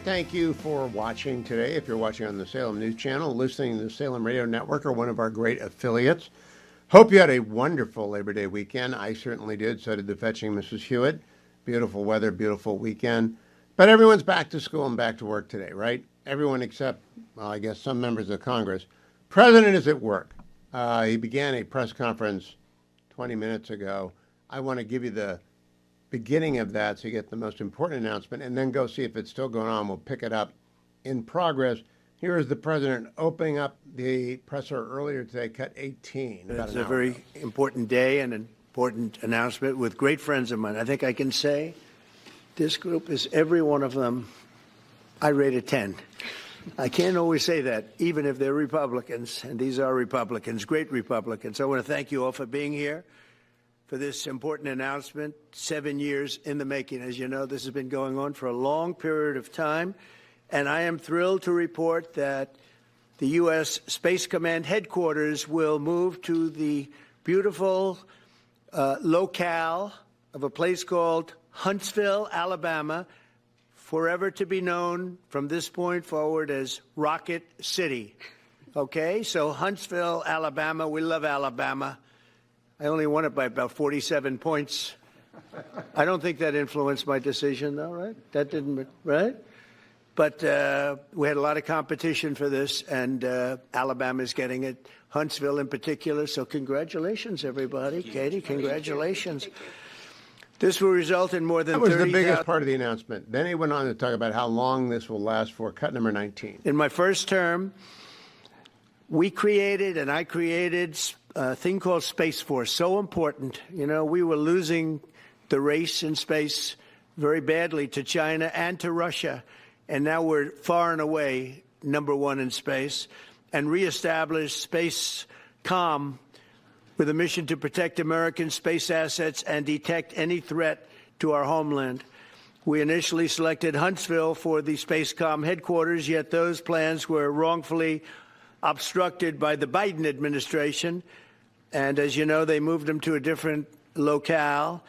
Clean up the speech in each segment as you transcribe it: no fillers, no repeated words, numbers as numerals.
Thank you for watching today. If you're watching on the Salem News Channel, listening to the Salem Radio Network or one of our great affiliates, hope you had a wonderful Labor Day weekend. I certainly did. So did the fetching Mrs. Hewitt. Beautiful weather, beautiful weekend. But everyone's back to school and back to work today, right? Everyone except, well, I guess some members of Congress. President is at work. He began a press conference 20 minutes ago. I want to give you the beginning of that so you get the most important announcement and then go see if it's still going on. We'll pick it up in progress. Here is the president opening up the presser earlier today, cut 18. It's a very important day and an important announcement with great friends of mine. I think I can say this group is every one of them. I rate a 10. I can't always say that, even if they're Republicans, and these are Republicans, great Republicans. I want to thank you all for being here for this important announcement, 7 years in the making. As you know, this has been going on for a long period of time, and I am thrilled to report that the U.S. Space Command headquarters will move to the beautiful locale of a place called Huntsville, Alabama, forever to be known from this point forward as Rocket City. Okay, so Huntsville, Alabama, we love Alabama. I only won it by about 47 points. I don't think that influenced my decision, though, right? That didn't, right? But we had a lot of competition for this, and Alabama's getting it, Huntsville in particular. So congratulations, everybody. Katie, congratulations. This will result in more than 30,000. That was the biggest part of the announcement. Then he went on to talk about how long this will last for. Cut number 19. In my first term, we created, and I created, a thing called Space Force. So important. You know, we were losing the race in space very badly to China and to Russia. And now we're far and away number one in space, and reestablished Space Com with a mission to protect American space assets and detect any threat to our homeland. We initially selected Huntsville for the Spacecom headquarters, yet those plans were wrongfully obstructed by the Biden administration. And as you know, they moved them to a different locale.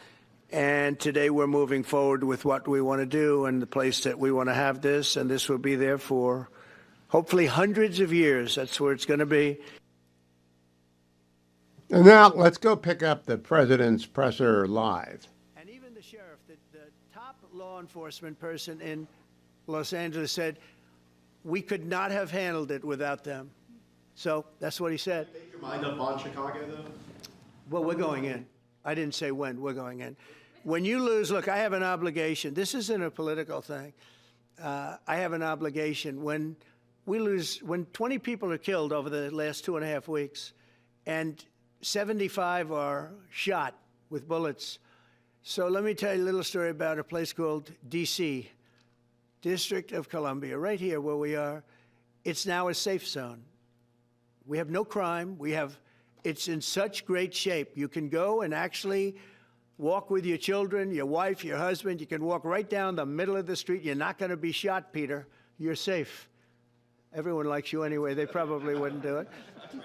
And today we're moving forward with what we want to do and the place that we want to have this. And this will be there for hopefully hundreds of years. That's where it's going to be. And now let's go pick up the president's presser live. And even the sheriff, the top law enforcement person in Los Angeles, said, we could not have handled it without them. So that's what he said. Make your mind up on Chicago, though? Well, we're going in. I didn't say when. We're going in. When you lose, look, I have an obligation. This isn't a political thing. I have an obligation. When we lose, when 20 people are killed over the last 2.5 weeks, and 75 are shot with bullets. So let me tell you a little story about a place called D.C., District of Columbia, right here where we are. It's now a safe zone. We have no crime. It's in such great shape. You can go and actually walk with your children, your wife, your husband. You can walk right down the middle of the street. You're not going to be shot, Peter. You're safe. Everyone likes you anyway. They probably wouldn't do it.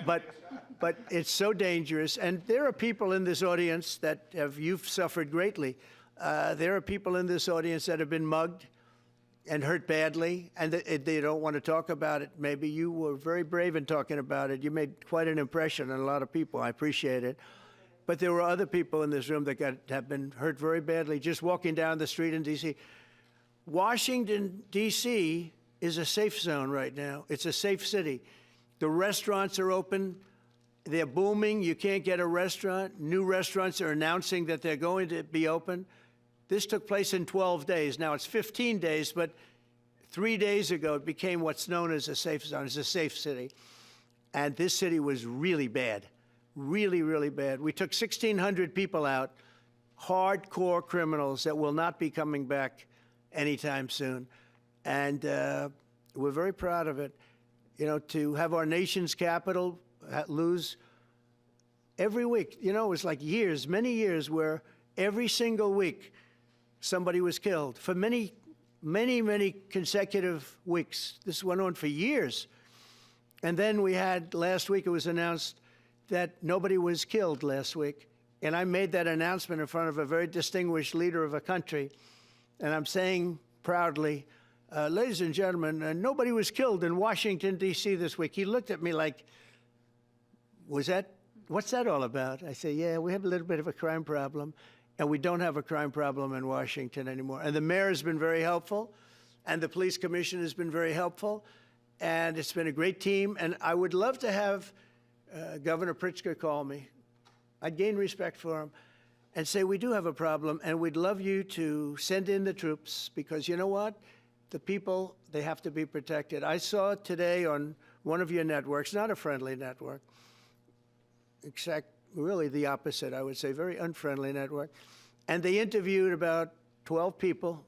But it's so dangerous. And there are people in this audience that you've suffered greatly. There are people in this audience that have been mugged and hurt badly, and they don't want to talk about it. Maybe you were very brave in talking about it. You made quite an impression on a lot of people. I appreciate it. But there were other people in this room that have been hurt very badly just walking down the street in D.C. Washington, D.C. is a safe zone right now. It's a safe city. The restaurants are open. They're booming. You can't get a restaurant. New restaurants are announcing that they're going to be open. This took place in 12 days. Now it's 15 days, but 3 days ago it became what's known as a safe zone. It's a safe city. And this city was really bad, really, really bad. We took 1,600 people out, hardcore criminals that will not be coming back anytime soon. And we're very proud of it. You know, to have our nation's capital lose every week. You know, it was like years, many years, where every single week somebody was killed for many, many, many consecutive weeks. This went on for years. And then we had, last week it was announced that nobody was killed last week. And I made that announcement in front of a very distinguished leader of a country. And I'm saying proudly, ladies and gentlemen, nobody was killed in Washington, D.C. this week. He looked at me like, what's that all about? I say, yeah, we have a little bit of a crime problem, and we don't have a crime problem in Washington anymore. And the mayor has been very helpful, and the police commission has been very helpful, and it's been a great team. And I would love to have Governor Pritzker call me. I'd gain respect for him and say, we do have a problem, and we'd love you to send in the troops, because you know what? The people, they have to be protected. I saw today on one of your networks, not a friendly network, except really the opposite, I would say, very unfriendly network. And they interviewed about 12 people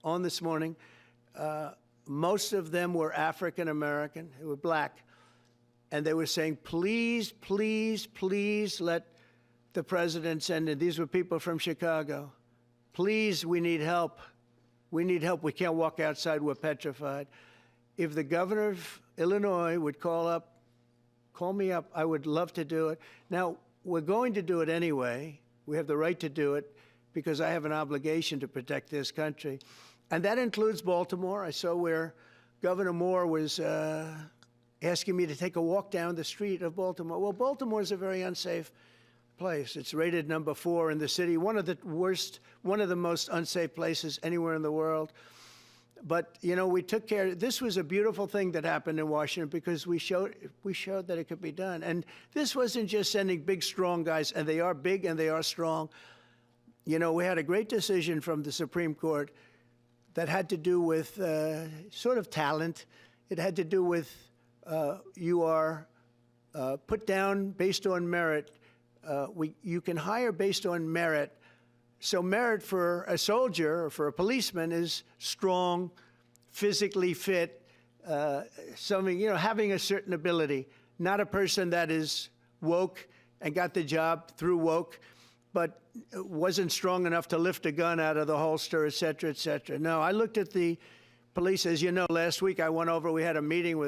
on this morning. Most of them were African American, they were black. And they were saying, please, please, please let the president send in. These were people from Chicago. Please, we need help. We need help. We can't walk outside. We're petrified. If the governor of Illinois would call me up, I would love to do it. Now, we're going to do it anyway. We have the right to do it because I have an obligation to protect this country. And that includes Baltimore. I saw where Governor Moore was asking me to take a walk down the street of Baltimore. Well, Baltimore is a very unsafe place. It's rated number 4 in the city, one of the most unsafe places anywhere in the world. But, you know, we took care. This was a beautiful thing that happened in Washington because we showed that it could be done. And this wasn't just sending big, strong guys, and they are big and they are strong. You know, we had a great decision from the Supreme Court that had to do with sort of talent. It had to do with you are put down based on merit. You can hire based on merit. So merit for a soldier or for a policeman is strong, physically fit, having a certain ability, not a person that is woke and got the job through woke, but wasn't strong enough to lift a gun out of the holster, et cetera, et cetera. No, I looked at the police. As you know, last week I went over, we had a meeting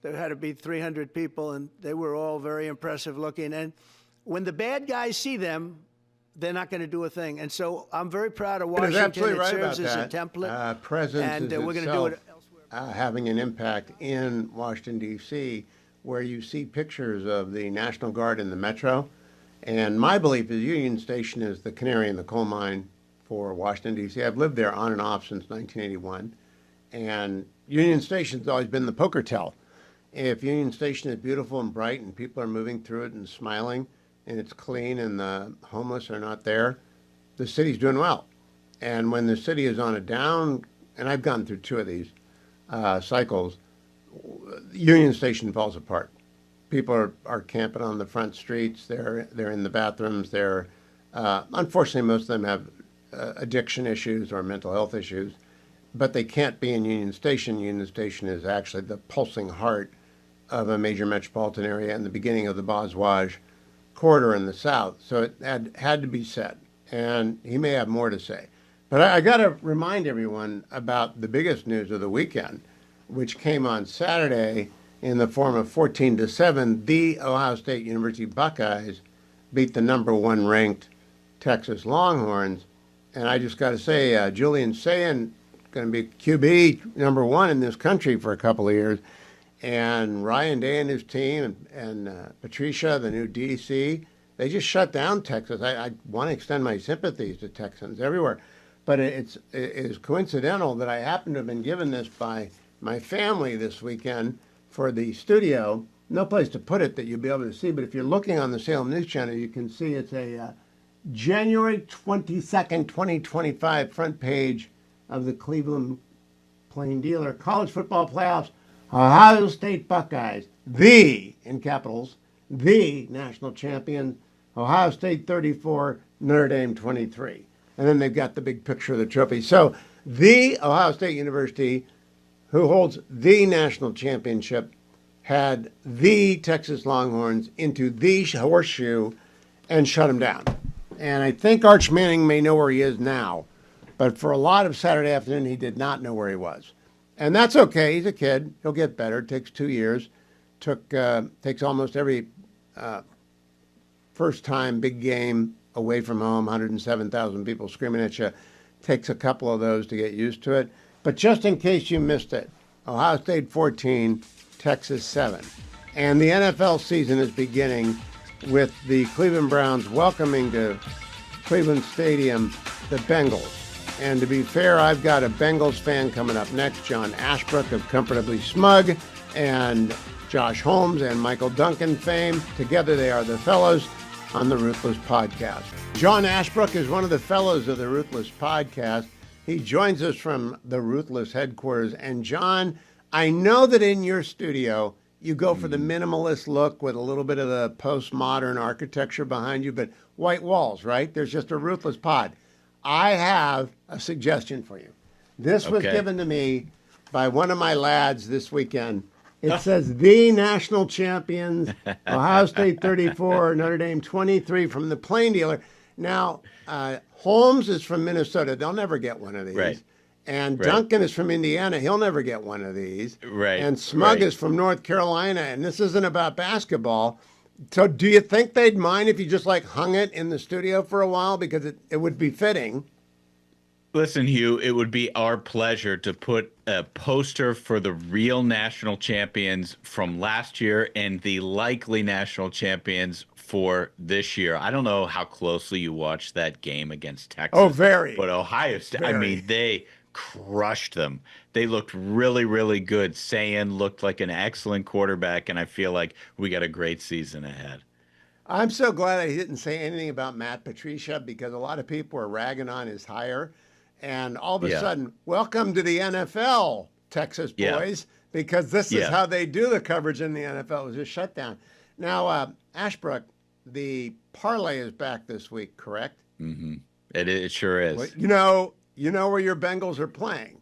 there had to be 300 people, and they were all very impressive looking. And when the bad guys see them, they're not going to do a thing. And so I'm very proud of Washington. Absolutely right it serves about as that. a template. Presence and is we're going to do it elsewhere. Having an impact in Washington, D.C., where you see pictures of the National Guard in the metro. And my belief is Union Station is the canary in the coal mine for Washington, D.C. I've lived there on and off since 1981. And Union Station's always been the poker tell. If Union Station is beautiful and bright and people are moving through it and smiling, and it's clean and the homeless are not there, the city's doing well. And when the city is on a down, and I've gone through 2 of these cycles, Union Station falls apart. People are camping on the front streets. They're in the bathrooms. Unfortunately, most of them have addiction issues or mental health issues, but they can't be in Union Station. Union Station is actually the pulsing heart of a major metropolitan area and the beginning of the Boswaj corridor in the south. So it had to be said, and he may have more to say. But I got to remind everyone about the biggest news of the weekend, which came on Saturday in the form of 14-7. The Ohio State University Buckeyes beat the number 1 ranked Texas Longhorns. And I just got to say, Julian Sayin going to be QB number 1 in this country for a couple of years. And Ryan Day and his team and Patricia, the new DC, they just shut down Texas. I want to extend my sympathies to Texans everywhere. But it is coincidental that I happen to have been given this by my family this weekend for the studio. No place to put it that you'll be able to see, but if you're looking on the Salem News Channel, you can see it's a January 22nd, 2025 front page of the Cleveland Plain Dealer. College football playoffs. Ohio State Buckeyes, in capitals, the national champion. Ohio State 34, Notre Dame 23. And then they've got the big picture of the trophy. So the Ohio State University, who holds the national championship, had the Texas Longhorns into the horseshoe and shut them down. And I think Arch Manning may know where he is now, but for a lot of Saturday afternoon, he did not know where he was. And that's okay. He's a kid. He'll get better. It takes 2 years. Takes almost every first-time big game away from home, 107,000 people screaming at you. Takes a couple of those to get used to it. But just in case you missed it, Ohio State 14, Texas 7. And the NFL season is beginning with the Cleveland Browns welcoming to Cleveland Stadium the Bengals. And to be fair, I've got a Bengals fan coming up next, John Ashbrook of Comfortably Smug, and Josh Holmes and Michael Duncan fame. Together they are the fellows on the Ruthless Podcast. John Ashbrook is one of the fellows of the Ruthless Podcast. He joins us from the Ruthless headquarters. And John, I know that in your studio, you go for the minimalist look with a little bit of the postmodern architecture behind you, but white walls, right? There's just a Ruthless pod. I have a suggestion for you. This was given to me by one of my lads this weekend. It says, the national champions, Ohio State 34, Notre Dame 23 from the Plain Dealer. Now, Holmes is from Minnesota. They'll never get one of these. Right. And Duncan is from Indiana. He'll never get one of these. Right. And Smug is from North Carolina. And this isn't about basketball. So do you think they'd mind if you just like hung it in the studio for a while? Because it would be fitting. Listen, Hugh, it would be our pleasure to put a poster for the real national champions from last year and the likely national champions for this year. I don't know how closely you watched that game against Texas. Oh, very. But Ohio State, I Very. mean, they crushed them. They looked really, really good. Sayan looked like an excellent quarterback, and I feel like we got a great season ahead. I'm so glad I didn't say anything about Matt Patricia because a lot of people were ragging on his hire. And all of a sudden, welcome to the NFL, Texas boys, because this is how they do the coverage in the NFL. It was a shutdown. Now, Ashbrook, the parlay is back this week, correct? Mm-hmm. It sure is. Well, you know where your Bengals are playing.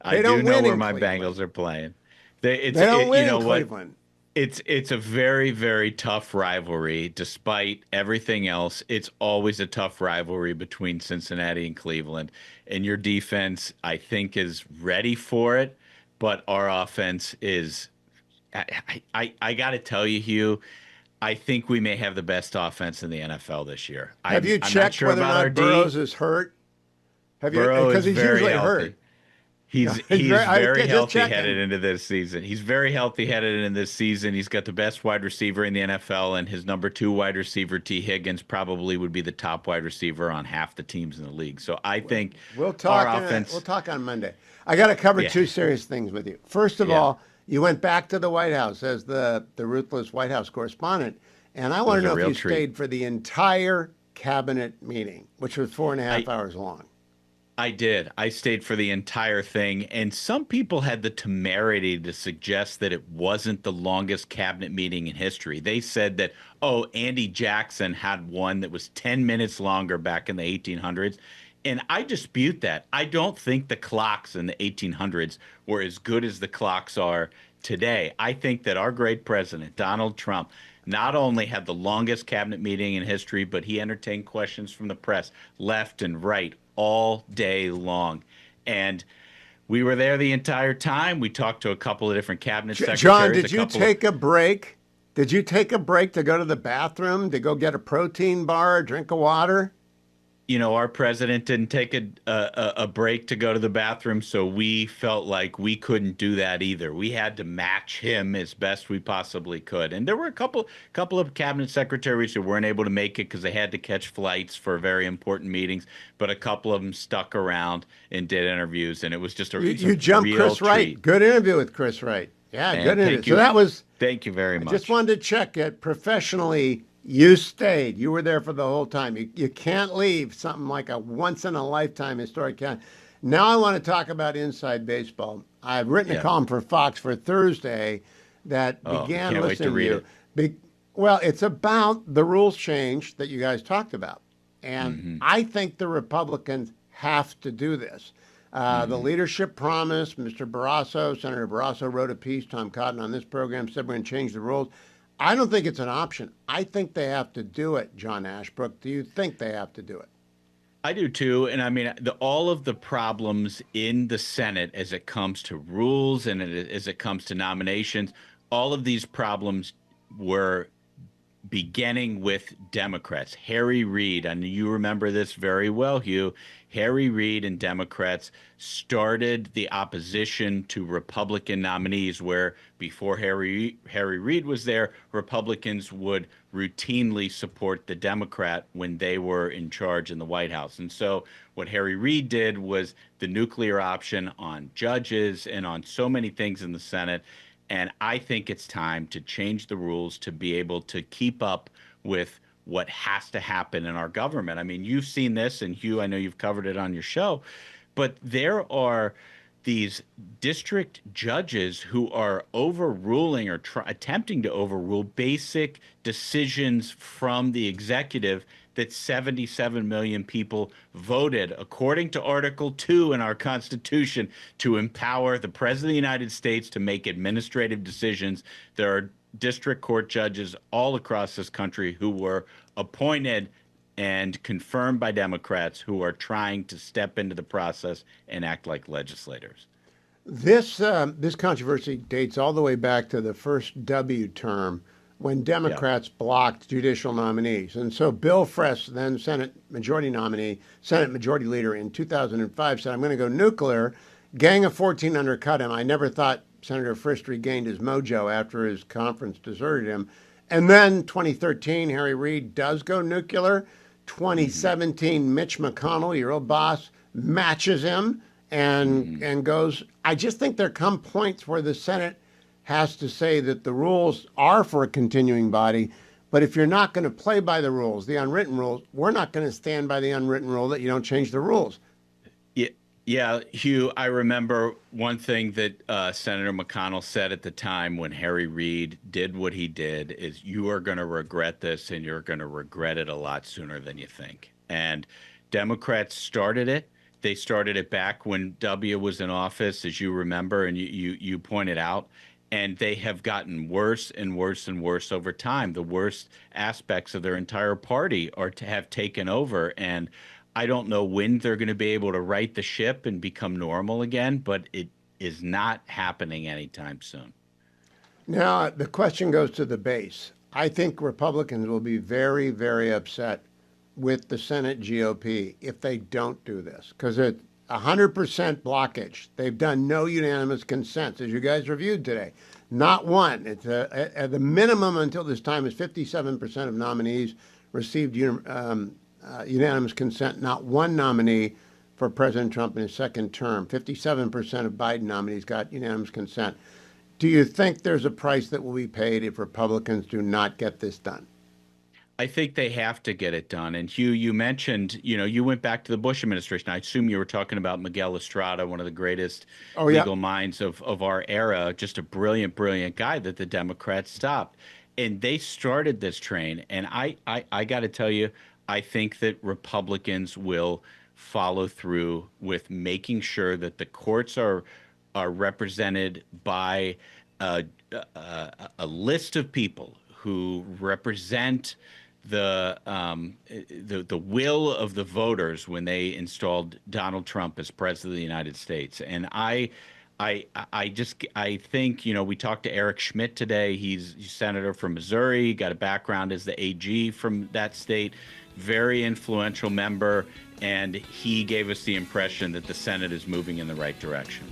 I do know where my Bengals are playing. They don't win in Cleveland. It's a very, very tough rivalry. Despite everything else, it's always a tough rivalry between Cincinnati and Cleveland. And your defense, I think, is ready for it. But our offense is I got to tell you, Hugh, I think we may have the best offense in the NFL this year. Have you checked whether or not Burrows is hurt? Have you? Because he's usually hurt. He's very healthy headed into this season. He's very healthy headed into this season. He's got the best wide receiver in the NFL, and his number 2 wide receiver, T. Higgins, probably would be the top wide receiver on half the teams in the league. So I think we'll talk on Monday. I got to cover 2 serious things with you. First of all, you went back to the White House as the Ruthless White House correspondent, and I want to know if you stayed for the entire cabinet meeting, which was 4.5 hours long. I did. I stayed for the entire thing, and some people had the temerity to suggest that it wasn't the longest cabinet meeting in history. They said that, Andy Jackson had one that was 10 minutes longer back in the 1800s, and I dispute that. I don't think the clocks in the 1800s were as good as the clocks are today. I think that our great president, Donald Trump, not only had the longest cabinet meeting in history, but he entertained questions from the press left and right all day long. And we were there the entire time. We talked to a couple of different cabinet secretaries. John, did you take a break? Did you take a break to go to the bathroom, to go get a protein bar, drink of water? Our president didn't take a break to go to the bathroom, so we felt like we couldn't do that either. We had to match him as best we possibly could. And there were a couple of cabinet secretaries who weren't able to make it because they had to catch flights for very important meetings, but a couple of them stuck around and did interviews, and it was just you jumped Chris Wright. Good interview with Chris Wright. Yeah, good interview. So that was. Thank you very much. I just wanted to check it professionally. You stayed. You were there for the whole time. You can't leave something like a once-in-a-lifetime historic count. Now I want to talk about inside baseball. I've written a column for Fox for Thursday that began can't wait to read it. Well, it's about the rules change that you guys talked about. And I think the Republicans have to do this. The leadership promise, Mr. Barrasso, Senator Barrasso wrote a piece, Tom Cotton on this program, said we're going to change the rules. I don't think it's an option. I think they have to do it, John Ashbrook. Do you think they have to do it? I do too. And I mean, all of the problems in the Senate as it comes to rules and as it comes to nominations, all of these problems were beginning with Democrats. Harry Reid, and you remember this very well, Hugh. Harry Reid and Democrats started the opposition to Republican nominees, where before Harry Reid was there, Republicans would routinely support the Democrat when they were in charge in the White House. And so what Harry Reid did was the nuclear option on judges and on so many things in the Senate. And I think it's time to change the rules to be able to keep up with what has to happen in our government. I mean, you've seen this, and Hugh, I know you've covered it on your show, but there are these district judges who are overruling or attempting to overrule basic decisions from the executive that 77 million people voted, according to Article 2 in our Constitution, to empower the President of the United States to make administrative decisions. There are district court judges all across this country who were appointed and confirmed by Democrats who are trying to step into the process and act like legislators. This controversy dates all the way back to the first W term when Democrats blocked judicial nominees. And so Bill Fress, then Senate Majority nominee, Senate Majority Leader in 2005, said, I'm going to go nuclear. Gang of 14 undercut him. I never thought Senator Frist regained his mojo after his conference deserted him. And then 2013, Harry Reid does go nuclear. 2017, Mitch McConnell, your old boss, matches him and goes. I just think there come points where the Senate has to say that the rules are for a continuing body, but if you're not going to play by the rules, the unwritten rules, we're not going to stand by the unwritten rule that you don't change the rules. Yeah, Hugh, I remember one thing that Senator McConnell said at the time when Harry Reid did what he did is, you are going to regret this, and you're going to regret it a lot sooner than you think. And Democrats started it. They started it back when W was in office, as you remember, and you pointed out. And they have gotten worse and worse and worse over time. The worst aspects of their entire party have taken over. And I don't know when they're going to be able to right the ship and become normal again, but it is not happening anytime soon. Now, the question goes to the base. I think Republicans will be very, very upset with the Senate GOP if they don't do this, because it's 100% blockage. They've done no unanimous consents, as you guys reviewed today. Not one. It's at the minimum until this time is 57% of nominees received unanimous consent. Not one nominee for President Trump in his second term. 57% of Biden nominees got unanimous consent. Do you think there's a price that will be paid if Republicans do not get this done? I think they have to get it done. And Hugh, you mentioned, you went back to the Bush administration. I assume you were talking about Miguel Estrada, one of the greatest legal minds of our era, just a brilliant, brilliant guy that the Democrats stopped. And they started this train. And I got to tell you, I think that Republicans will follow through with making sure that the courts are represented by a list of people who represent the will of the voters when they installed Donald Trump as president of the United States. And I think, we talked to Eric Schmidt today. He's a senator from Missouri, he got a background as the AG from that state, very influential member, and he gave us the impression that the Senate is moving in the right direction.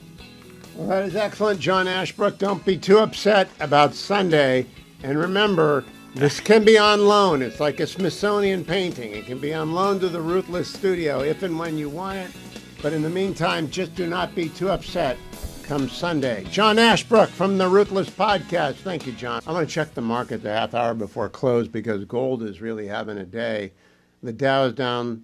Well, that is excellent, John Ashbrook. Don't be too upset about Sunday. And remember, this can be on loan. It's like a Smithsonian painting. It can be on loan to the Ruthless Studio if and when you want it. But in the meantime, just do not be too upset come Sunday. John Ashbrook from the Ruthless Podcast. Thank you, John. I'm going to check the market the half hour before close because gold is really having a day. The Dow is down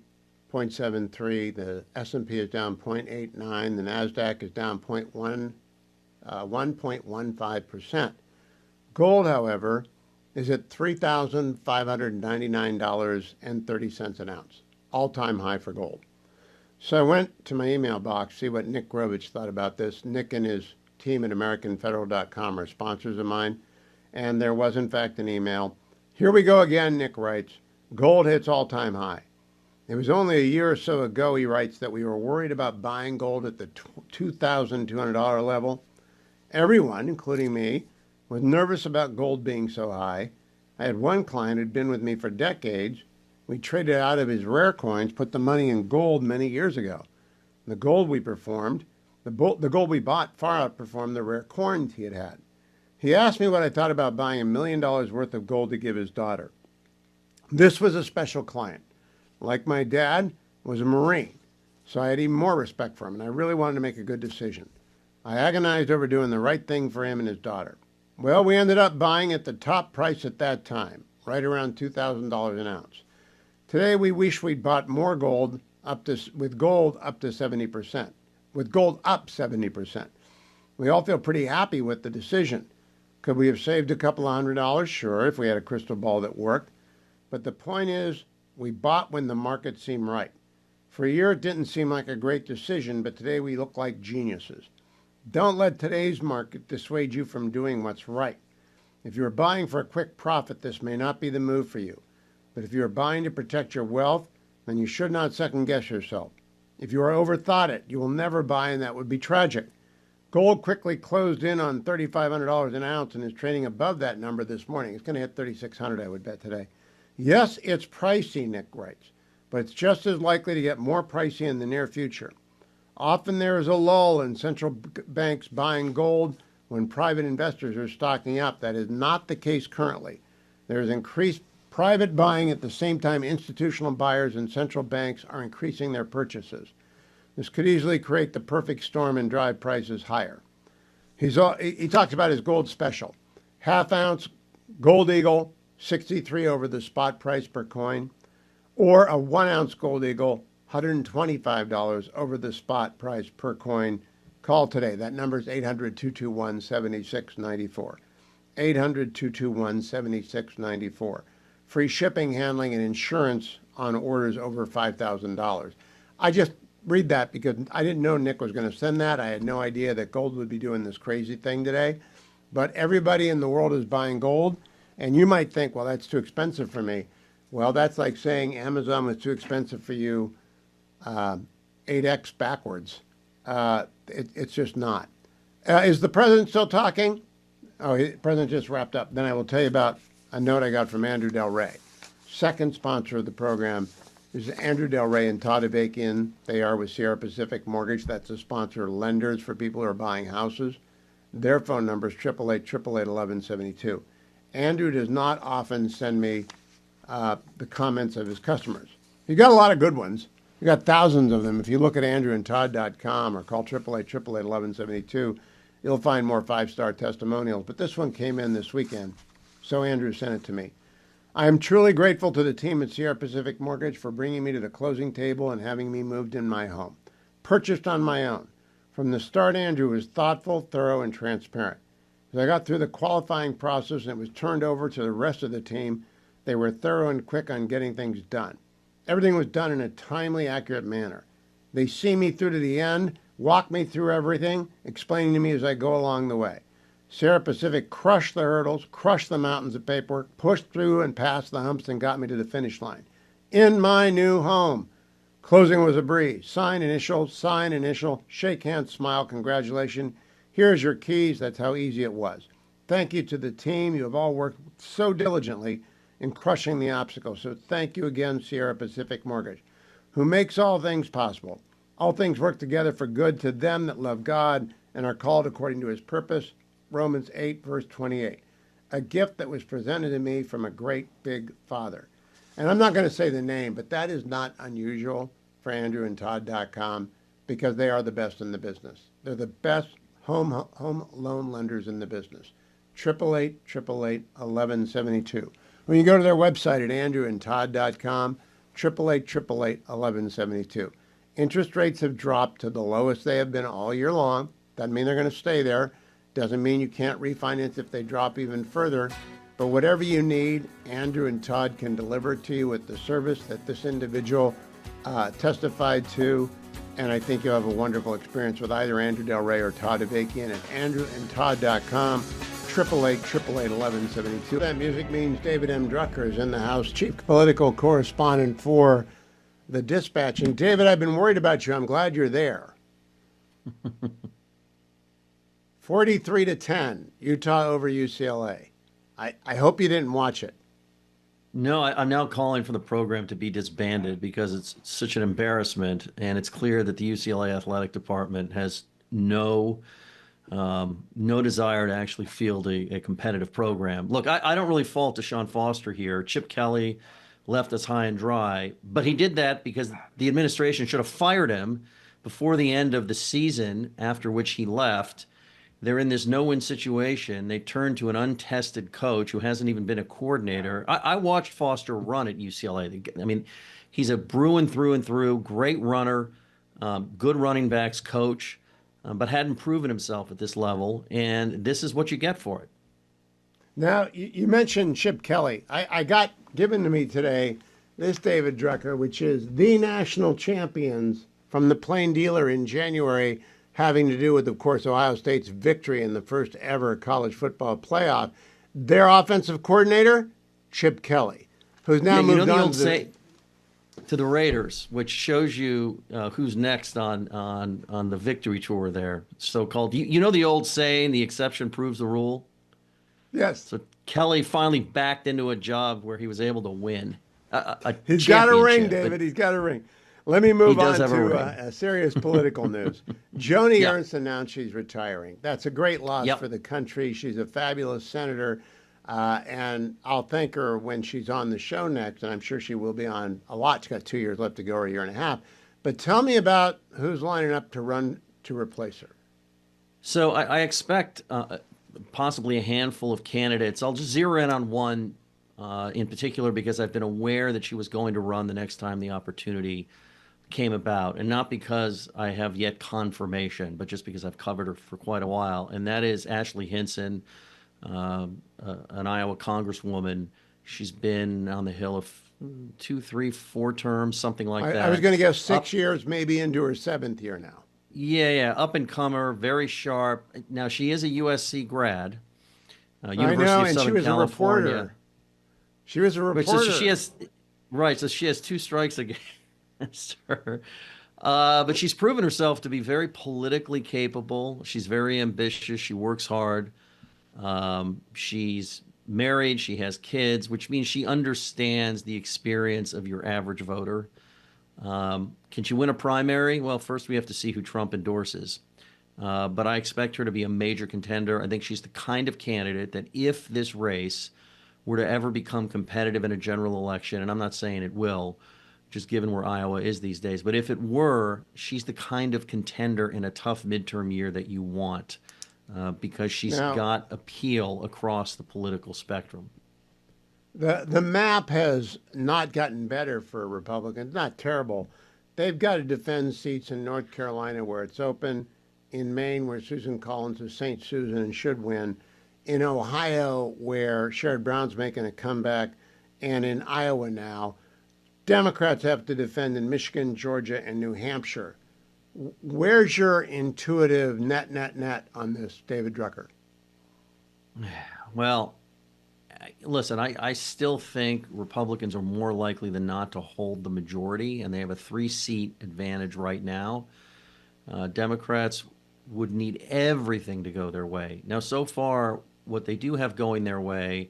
0.73. The S&P is down 0.89. The NASDAQ is down 1.15%. Gold, however, is at $3,599.30 an ounce, all-time high for gold. So I went to my email box, see what Nick Grovich thought about this. Nick and his team at AmericanFederal.com are sponsors of mine, and there was, in fact, an email. Here we go again, Nick writes, gold hits all-time high. It was only a year or so ago, he writes, that we were worried about buying gold at the $2,200 level. Everyone, including me, was nervous about gold being so high. I had one client who'd been with me for decades. We traded out of his rare coins, put the money in gold many years ago. The gold we performed, the gold we bought far outperformed the rare coins he had had. He asked me what I thought about buying $1 million worth of gold to give his daughter. This was a special client. Like my dad, was a Marine, so I had even more respect for him, and I really wanted to make a good decision. I agonized over doing the right thing for him and his daughter. Well, we ended up buying at the top price at that time, right around $2,000 an ounce. Today, we wish we'd bought more gold, with gold up to 70%. With gold up 70%. We all feel pretty happy with the decision. Could we have saved a couple of $100? Sure, if we had a crystal ball that worked. But the point is, we bought when the market seemed right. For a year, it didn't seem like a great decision, but today we look like geniuses. Don't let today's market dissuade you from doing what's right. If you're buying for a quick profit, this may not be the move for you. But if you're buying to protect your wealth, then you should not second guess yourself. If you are overthought it, you will never buy, and that would be tragic. Gold quickly closed in on $3,500 an ounce and is trading above that number this morning. It's going to hit $3,600, I would bet, today. Yes, it's pricey, Nick writes, but it's just as likely to get more pricey in the near future. Often there is a lull in central banks buying gold when private investors are stocking up. That is not the case currently. There is increased private buying at the same time institutional buyers and central banks are increasing their purchases. This could easily create the perfect storm and drive prices higher. He talks about his gold special. Half ounce Gold Eagle, 63 over the spot price per coin, or a 1 ounce Gold Eagle, $125 over the spot price per coin. Call today. That number is 800-221-7694. 800-221-7694. Free shipping, handling, and insurance on orders over $5,000. I just read that because I didn't know Nick was going to send that. I had no idea that gold would be doing this crazy thing today. But everybody in the world is buying gold. And you might think, well, that's too expensive for me. Well, that's like saying Amazon was too expensive for you 8x backwards. It's just not. Is the president still talking? Oh, the president just wrapped up. Then I will tell you about a note I got from Andrew Del Rey. Second sponsor of the program is Andrew Del Rey and Todd Avakian. They are with Sierra Pacific Mortgage. That's a sponsor of lenders for people who are buying houses. Their phone number is 888-888-1172. Andrew does not often send me the comments of his customers. He got a lot of good ones. You got thousands of them. If you look at andrewandtodd.com or call 888-888-1172, you'll find more 5-star testimonials. But this one came in this weekend, so Andrew sent it to me. I am truly grateful to the team at Sierra Pacific Mortgage for bringing me to the closing table and having me moved in my home. Purchased on my own. From the start, Andrew was thoughtful, thorough, and transparent. As I got through the qualifying process and it was turned over to the rest of the team, they were thorough and quick on getting things done. Everything was done in a timely, accurate manner. They see me through to the end, walk me through everything, explaining to me as I go along the way. Sierra Pacific crushed the hurdles, crushed the mountains of paperwork, pushed through and past the humps and got me to the finish line. In my new home. Closing was a breeze. Sign, initial, shake hands, smile, congratulations. Here's your keys. That's how easy it was. Thank you to the team. You have all worked so diligently in crushing the obstacles. So thank you again, Sierra Pacific Mortgage, who makes all things possible. All things work together for good to them that love God and are called according to his purpose. Romans 8, verse 28. A gift that was presented to me from a great big Father. And I'm not going to say the name, but that is not unusual for andrewandtodd.com because they are the best in the business. They're the best home loan lenders in the business. 888-888-1172. When you go to their website at andrewandtodd.com, 888-888-1172. Interest rates have dropped to the lowest they have been all year long. Doesn't mean they're going to stay there. Doesn't mean you can't refinance if they drop even further. But whatever you need, Andrew and Todd can deliver to you with the service that this individual testified to. And I think you'll have a wonderful experience with either Andrew Del Rey or Todd Avakian at andrewandtodd.com, 888-888-1172. That music means David M. Drucker is in the house, chief political correspondent for The Dispatch. And David, I've been worried about you. I'm glad you're there. 43-10, Utah over UCLA. I hope you didn't watch it. No, I'm now calling for the program to be disbanded because it's such an embarrassment, and it's clear that the UCLA athletic department has no desire to actually field a competitive program. Look, I don't really fault Deshaun Foster here. Chip Kelly left us high and dry, but he did that because the administration should have fired him before the end of the season, after which he left. They're in this no-win situation. They turn to an untested coach who hasn't even been a coordinator. I watched Foster run at UCLA. I mean, he's a Bruin through and through, great runner, good running backs coach, but hadn't proven himself at this level, and this is what you get for it. Now, you mentioned Chip Kelly. I got given to me today this David Drucker, which is the national champions from the Plain Dealer in January, having to do with, of course, Ohio State's victory in the first ever college football playoff. Their offensive coordinator, Chip Kelly, who's now moved on to the Raiders, which shows you who's next on the victory tour there, so-called. You know the old saying, the exception proves the rule? Yes. So Kelly finally backed into a job where he was able to win. He's got a ring, David. He's got a ring. Let me move on to serious political news. Joni Ernst announced she's retiring. That's a great loss for the country. She's a fabulous senator, and I'll thank her when she's on the show next, and I'm sure she will be on a lot. She's got 2 years left to go, or a year and a half. But tell me about who's lining up to run to replace her. So I expect possibly a handful of candidates. I'll just zero in on one in particular because I've been aware that she was going to run the next time the opportunity came about, and not because I have yet confirmation, but just because I've covered her for quite a while, and that is Ashley Hinson, an Iowa congresswoman. She's been on the Hill of 2, 3, 4 terms, something like that. I was going to guess 6 years, maybe into her 7th year now. Yeah, up and comer, very sharp. Now she is a USC grad, University of Southern California. She was a reporter. So she has So she has 2 strikes against her. But she's proven herself to be very politically capable. She's very ambitious. She works hard. She's married. She has kids, which means she understands the experience of your average voter. Can she win a primary? Well, first we have to see who Trump endorses. But I expect her to be a major contender. I think she's the kind of candidate that if this race were to ever become competitive in a general election, and I'm not saying it will, just given where Iowa is these days, but if it were, she's the kind of contender in a tough midterm year that you want because she's got appeal across the political spectrum. The map has not gotten better for Republicans, not terrible. They've got to defend seats in North Carolina where it's open, in Maine where Susan Collins is St. Susan and should win, in Ohio where Sherrod Brown's making a comeback, and in Iowa now. Democrats have to defend in Michigan, Georgia, and New Hampshire. Where's your intuitive net on this, David Drucker? Well, listen, I still think Republicans are more likely than not to hold the majority, and they have a 3-seat advantage right now. Democrats would need everything to go their way. Now, so far, what they do have going their way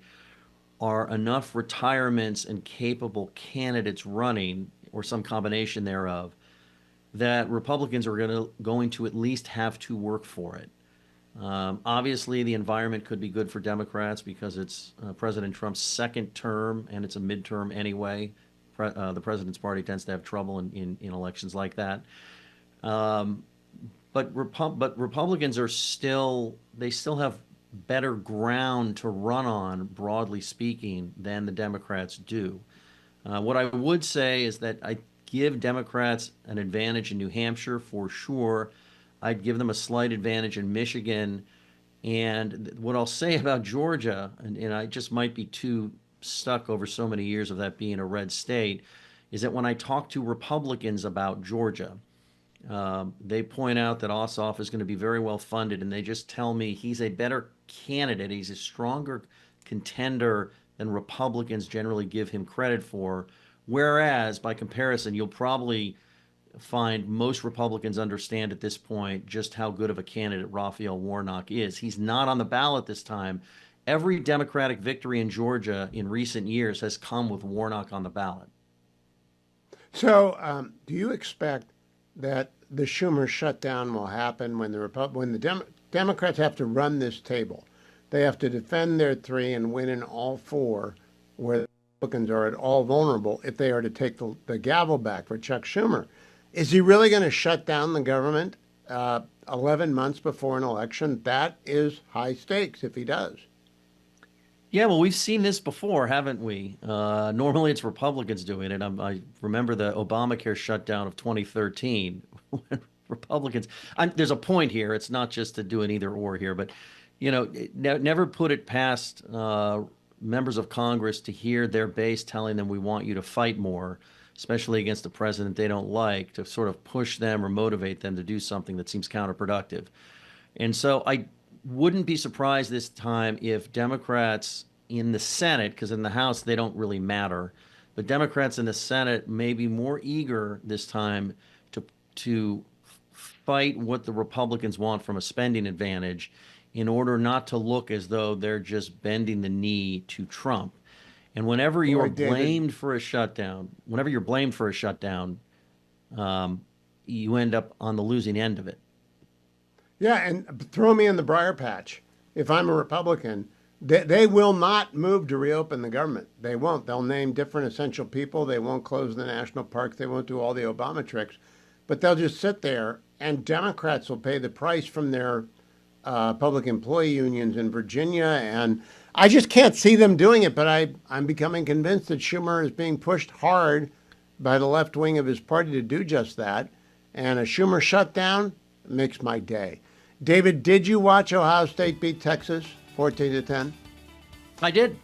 are enough retirements and capable candidates running, or some combination thereof, that Republicans are going to at least have to work for it. Obviously, the environment could be good for Democrats because it's President Trump's 2nd term, and it's a midterm anyway. The president's party tends to have trouble in elections like that. But Republicans are still have better ground to run on, broadly speaking, than the Democrats do. What I would say is that I give Democrats an advantage in New Hampshire for sure. I'd give them a slight advantage in Michigan. And what I'll say about Georgia, and I just might be too stuck over so many years of that being a red state, is that when I talk to Republicans about Georgia, they point out that Ossoff is going to be very well funded, and they just tell me he's a better candidate. He's a stronger contender than Republicans generally give him credit for. Whereas, by comparison, you'll probably find most Republicans understand at this point just how good of a candidate Raphael Warnock is. He's not on the ballot this time, every Democratic victory in Georgia in recent years has come with Warnock on the ballot. So, do you expect that the Schumer shutdown will happen when the Democrats have to run this table? They have to defend their three and win in all four, where the Republicans are at all vulnerable if they are to take the gavel back for Chuck Schumer. Is he really going to shut down the government 11 months before an election? That is high stakes if he does. Yeah, well, we've seen this before, haven't we? Normally it's Republicans doing it. I remember the Obamacare shutdown of 2013 when Republicans, there's a point here. It's not just to do an either or here, but, never put it past members of Congress to hear their base telling them we want you to fight more, especially against a president they don't like, to sort of push them or motivate them to do something that seems counterproductive. And so I wouldn't be surprised this time if Democrats in the Senate, because in the House they don't really matter, but Democrats in the Senate may be more eager this time to fight what the Republicans want from a spending advantage in order not to look as though they're just bending the knee to Trump. And whenever you're blamed for a shutdown, you end up on the losing end of it. Yeah, and throw me in the briar patch. If I'm a Republican, they will not move to reopen the government. They won't. They'll name different essential people. They won't close the national parks. They won't do all the Obama tricks. But they'll just sit there, and Democrats will pay the price from their public employee unions in Virginia. And I just can't see them doing it, but I'm becoming convinced that Schumer is being pushed hard by the left wing of his party to do just that. And a Schumer shutdown makes my day. David, did you watch Ohio State beat Texas 14-10? I did.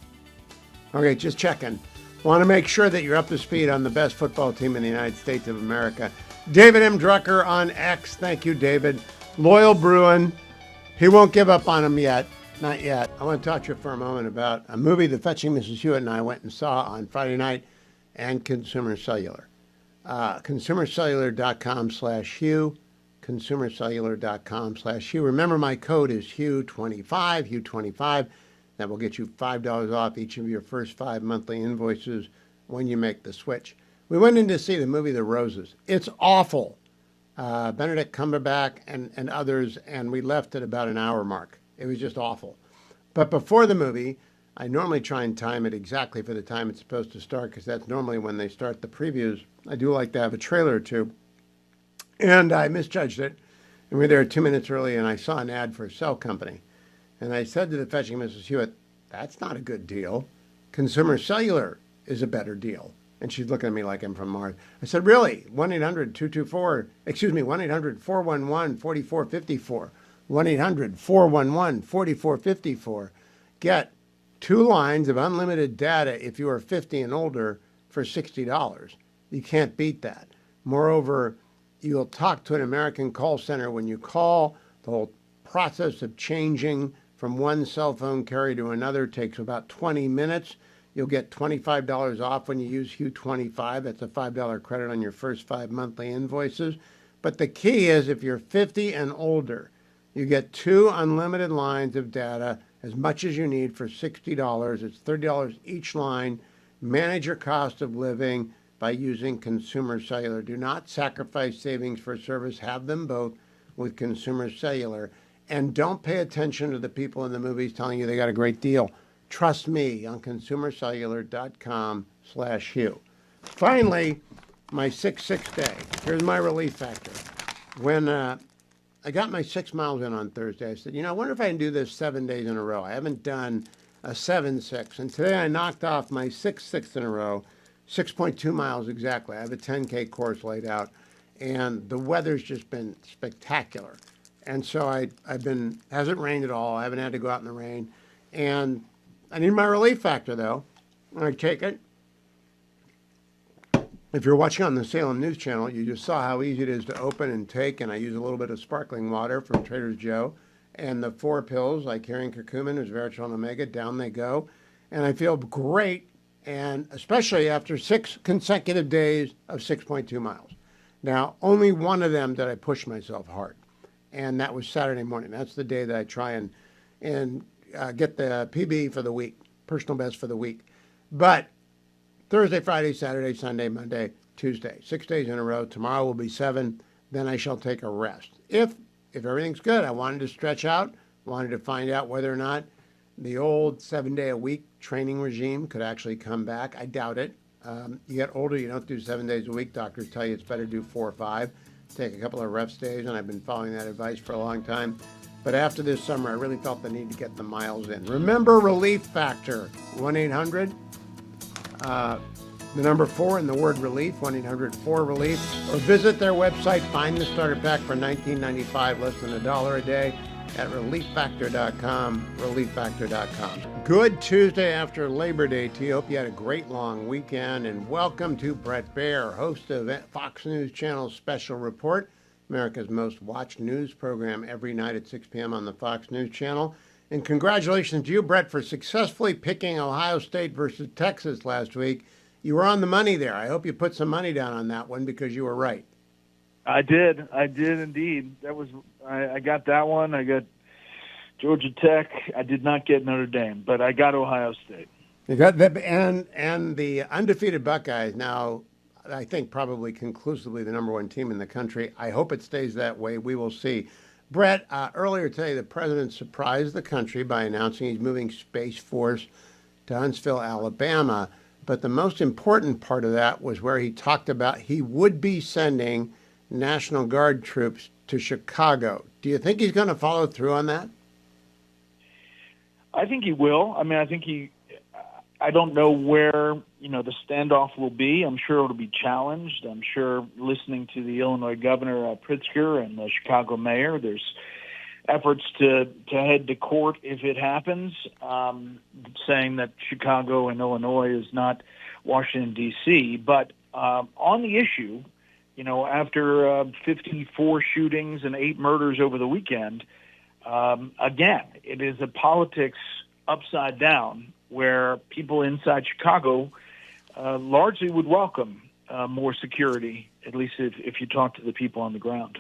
Okay, just checking. Want to make sure that you're up to speed on the best football team in the United States of America. David M. Drucker on X. Thank you, David. Loyal Bruin. He won't give up on him yet. Not yet. I want to talk to you for a moment about a movie that Fetching Mrs. Hewitt and I went and saw on Friday night, and Consumer Cellular. ConsumerCellular.com/Hugh. ConsumerCellular.com/Hugh. Remember, my code is Hugh25, Hugh25. That will get you $5 off each of your first 5 monthly invoices when you make the switch. We went in to see the movie The Roses. It's awful. Benedict Cumberbatch and others, and we left at about an hour mark. It was just awful. But before the movie, I normally try and time it exactly for the time it's supposed to start, because that's normally when they start the previews. I do like to have a trailer or two. And I misjudged it. And we were there 2 minutes early, and I saw an ad for a cell company. And I said to the Fetching Mrs. Hewitt, that's not a good deal. Consumer Cellular is a better deal. And she's looking at me like I'm from Mars. I said, really? 1-800-411-4454. 1-800-411-4454. Get 2 lines of unlimited data if you are 50 and older for $60. You can't beat that. Moreover, you'll talk to an American call center when you call. The whole process of changing from one cell phone carrier to another takes about 20 minutes. You'll get $25 off when you use Hugh25. That's a $5 credit on your first 5 monthly invoices. But the key is, if you're 50 and older, you get 2 unlimited lines of data, as much as you need, for $60. It's $30 each line. Manage your cost of living by using Consumer Cellular. Do not sacrifice savings for service. Have them both with Consumer Cellular. And don't pay attention to the people in the movies telling you they got a great deal. Trust me on ConsumerCellular.com/Hugh. Finally, my 6-6 day. Here's my relief factor. When I got my 6 miles in on Thursday, I said, I wonder if I can do this 7 days in a row. I haven't done a 7-6. And today I knocked off my 6-6 in a row, 6.2 miles exactly. I have a 10K course laid out. And the weather's just been spectacular. And so hasn't rained at all. I haven't had to go out in the rain. And I need my relief factor, though. I take it. If you're watching on the Salem News Channel, you just saw how easy it is to open and take, and I use a little bit of sparkling water from Trader Joe. And the 4 pills, like carrying curcumin, resveratrol, and omega, down they go. And I feel great, and especially after 6 consecutive days of 6.2 miles. Now, only one of them did I push myself hard, and that was Saturday morning. That's the day that I try and get the PB for the week, personal best for the week. But Thursday, Friday, Saturday, Sunday, Monday, Tuesday, 6 days in a row. Tomorrow will be 7. Then I shall take a rest. If everything's good, I wanted to stretch out, wanted to find out whether or not the old 7-day-a-week training regime could actually come back. I doubt it. You get older, you don't do 7 days a week. Doctors tell you it's better to do 4 or 5. Take a couple of rest days, and I've been following that advice for a long time. But after this summer, I really felt the need to get the miles in. Remember Relief Factor, 1-800, the number 4 and the word relief, 1-800-4-RELIEF, or visit their website, find the starter pack for $19.95, less than $1 a day at relieffactor.com, relieffactor.com. Good Tuesday after Labor Day to you. Hope you had a great long weekend, and welcome to Bret Baier, host of Fox News Channel's Special Report, America's most watched news program every night at 6 p.m. on the Fox News Channel. And congratulations to you, Bret, for successfully picking Ohio State versus Texas last week. You were on the money there. I hope you put some money down on that one because you were right. I did indeed. I got that one. I got Georgia Tech. I did not get Notre Dame, but I got Ohio State. You got that, and the undefeated Buckeyes now, I think, probably conclusively the number 1 team in the country. I hope it stays that way. We will see. Bret, earlier today, the president surprised the country by announcing he's moving Space Force to Huntsville, Alabama. But the most important part of that was where he talked about he would be sending National Guard troops to Chicago. Do you think he's going to follow through on that? I think he will. I mean, I don't know where, the standoff will be. I'm sure it'll be challenged. I'm sure listening to the Illinois governor, Pritzker, and the Chicago mayor, there's efforts to head to court if it happens, saying that Chicago and Illinois is not Washington, D.C. But on the issue, after 54 shootings and 8 murders over the weekend, again, it is a politics upside down where people inside Chicago largely would welcome more security, at least if you talk to the people on the ground.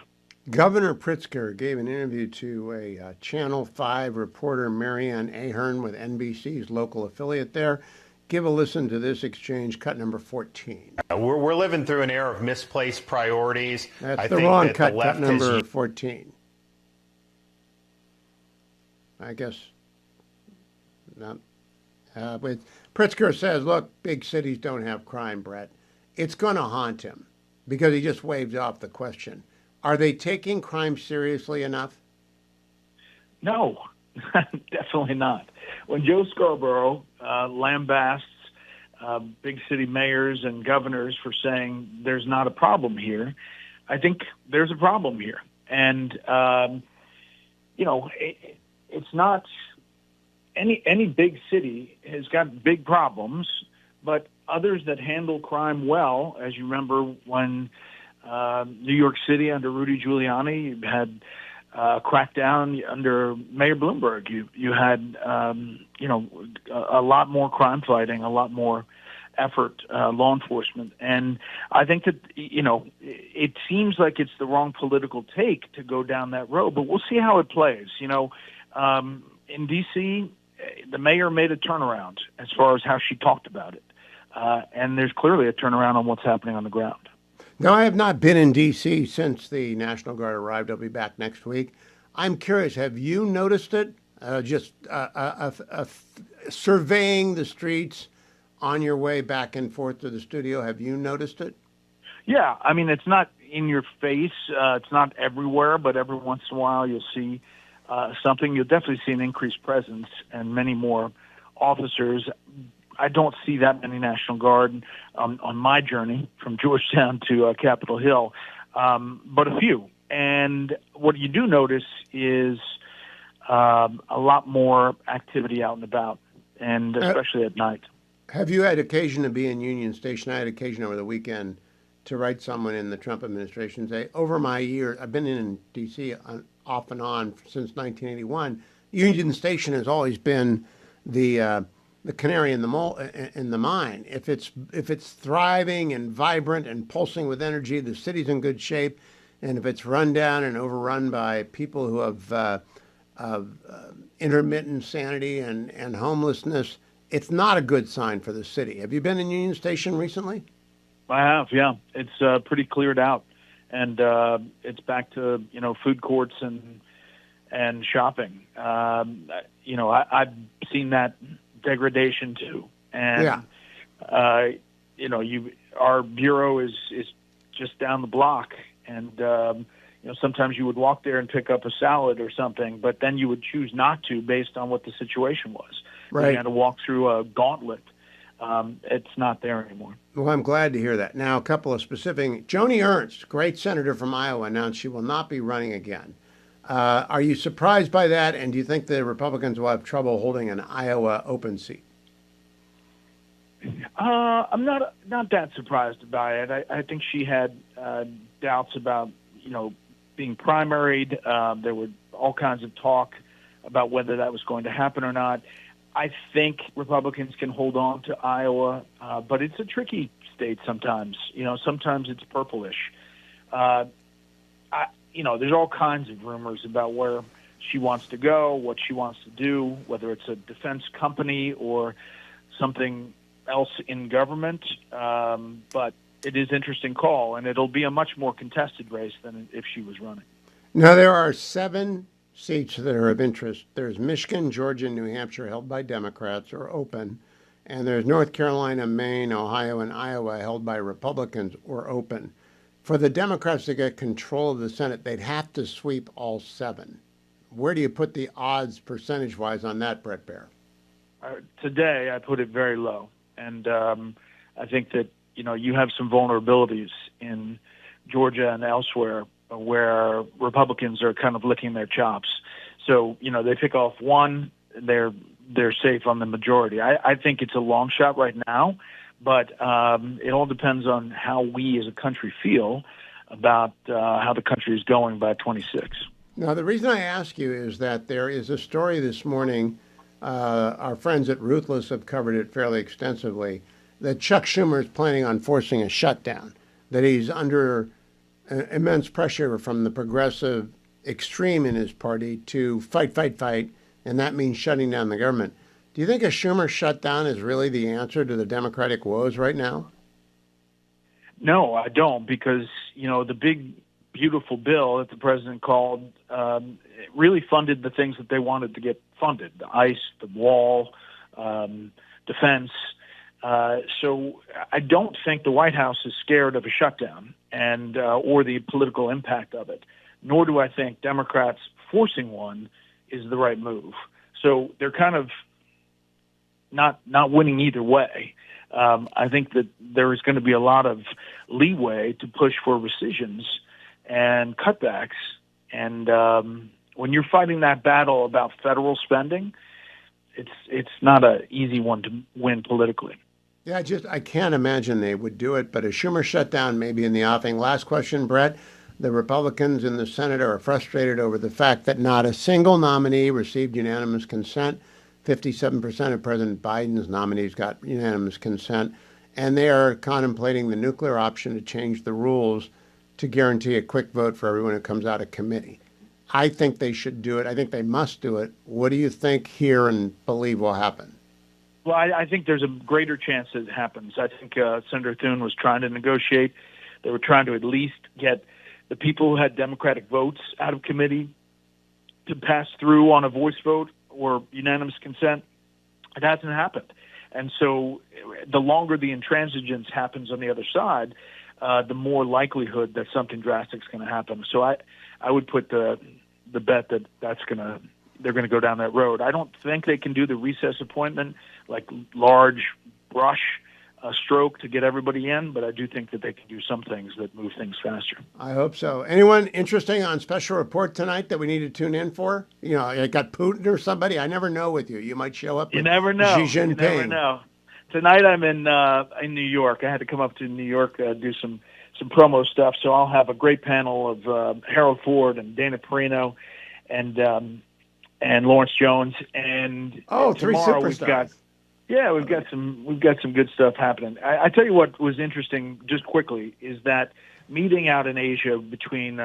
Governor Pritzker gave an interview to a Channel 5 reporter, Marianne Ahern, with NBC's local affiliate there. Give a listen to this exchange, cut number 14. We're living through an era of misplaced priorities. That's the wrong cut, cut number 14. I guess not. But Pritzker says, look, big cities don't have crime, Bret. It's going to haunt him because he just waved off the question. Are they taking crime seriously enough? No, definitely not. When Joe Scarborough lambasts big city mayors and governors for saying there's not a problem here, I think there's a problem here. And, it's not any big city has got big problems, but others that handle crime well, as you remember when New York City under Rudy Giuliani had crackdown under Mayor Bloomberg. You had a lot more crime fighting, a lot more effort, law enforcement, and I think that it seems like it's the wrong political take to go down that road. But we'll see how it plays. In D.C., the mayor made a turnaround as far as how she talked about it, and there's clearly a turnaround on what's happening on the ground. Now, I have not been in D.C. since the National Guard arrived. I'll be back next week. I'm curious, have you noticed it? Surveying the streets on your way back and forth to the studio, have you noticed it? Yeah, I mean, it's not in your face. It's not everywhere, but every once in a while you'll see something. You'll definitely see an increased presence and many more officers. I don't see that many National Guard on my journey from Georgetown to Capitol Hill, but a few. And what you do notice is a lot more activity out and about, and especially at night. Have you had occasion to be in Union Station? I had occasion over the weekend to write someone in the Trump administration say, over my year, I've been in D.C. Off and on since 1981. Union Station has always been the canary in the mine. If it's thriving and vibrant and pulsing with energy, the city's in good shape. And if it's run down and overrun by people who have intermittent sanity and homelessness, it's not a good sign for the city. Have you been in Union Station recently? I have, yeah. It's pretty cleared out, and it's back to food courts and shopping. I've seen that degradation too, and our bureau is just down the block, and sometimes you would walk there and pick up a salad or something, but then you would choose not to based on what the situation was. Right. You had to walk through a gauntlet. It's not there anymore. Well, I'm glad to hear that. Now, a couple of specific. Joni Ernst, great senator from Iowa, announced she will not be running again. Are you surprised by that, and do you think the Republicans will have trouble holding an Iowa open seat? I'm not that surprised by it. I think she had doubts about being primaried. There were all kinds of talk about whether that was going to happen or not. I think Republicans can hold on to Iowa, but it's a tricky state sometimes. Sometimes it's purplish. There's all kinds of rumors about where she wants to go, what she wants to do, whether it's a defense company or something else in government. But it is an interesting call, and it'll be a much more contested race than if she was running. Now, there are 7 seats that are of interest. There's Michigan, Georgia, and New Hampshire held by Democrats or open. And there's North Carolina, Maine, Ohio, and Iowa held by Republicans or open. For the Democrats to get control of the Senate, they'd have to sweep all 7. Where do you put the odds percentage-wise on that, Bret Baier? Today, I put it very low. And I think that, you have some vulnerabilities in Georgia and elsewhere where Republicans are kind of licking their chops. So, they pick off one, they're safe on the majority. I think it's a long shot right now, but it all depends on how we as a country feel about how the country is going by 26. Now, the reason I ask you is that there is a story this morning, our friends at Ruthless have covered it fairly extensively, that Chuck Schumer is planning on forcing a shutdown, that he's under immense pressure from the progressive extreme in his party to fight, and that means shutting down the government. Do you think a Schumer shutdown is really the answer to the Democratic woes right now? No, I don't, because, the big, beautiful bill that the president called really funded the things that they wanted to get funded, the ICE, the wall, defense. So I don't think the White House is scared of a shutdown and or the political impact of it, nor do I think Democrats forcing one is the right move. So they're kind of not winning either way. I think that there is going to be a lot of leeway to push for rescissions and cutbacks. And when you're fighting that battle about federal spending, it's not an easy one to win politically. Yeah, I can't imagine they would do it, but a Schumer shutdown may be in the offing. Last question, Bret. The Republicans in the Senate are frustrated over the fact that not a single nominee received unanimous consent. 57% of President Biden's nominees got unanimous consent, and they are contemplating the nuclear option to change the rules to guarantee a quick vote for everyone who comes out of committee. I think they should do it. I think they must do it. What do you think, hear, and believe will happen? Well, I think there's a greater chance that it happens. I think Senator Thune was trying to negotiate. They were trying to at least get the people who had Democratic votes out of committee to pass through on a voice vote or unanimous consent. It hasn't happened. And so the longer the intransigence happens on the other side, the more likelihood that something drastic is going to happen. So I would put the bet that they're going to go down that road. I don't think they can do the recess appointment, like large brush stroke to get everybody in, but I do think that they can do some things that move things faster. I hope so. Anyone interesting on special report tonight that we need to tune in for? I got Putin or somebody. I never know with you. You might show up. You never know. Xi Jinping. You never know. Tonight I'm in New York. I had to come up to New York do some promo stuff, so I'll have a great panel of Harold Ford and Dana Perino and Lawrence Jones. And three tomorrow superstars. we've got some good stuff happening. I tell you what was interesting, just quickly, is that meeting out in Asia between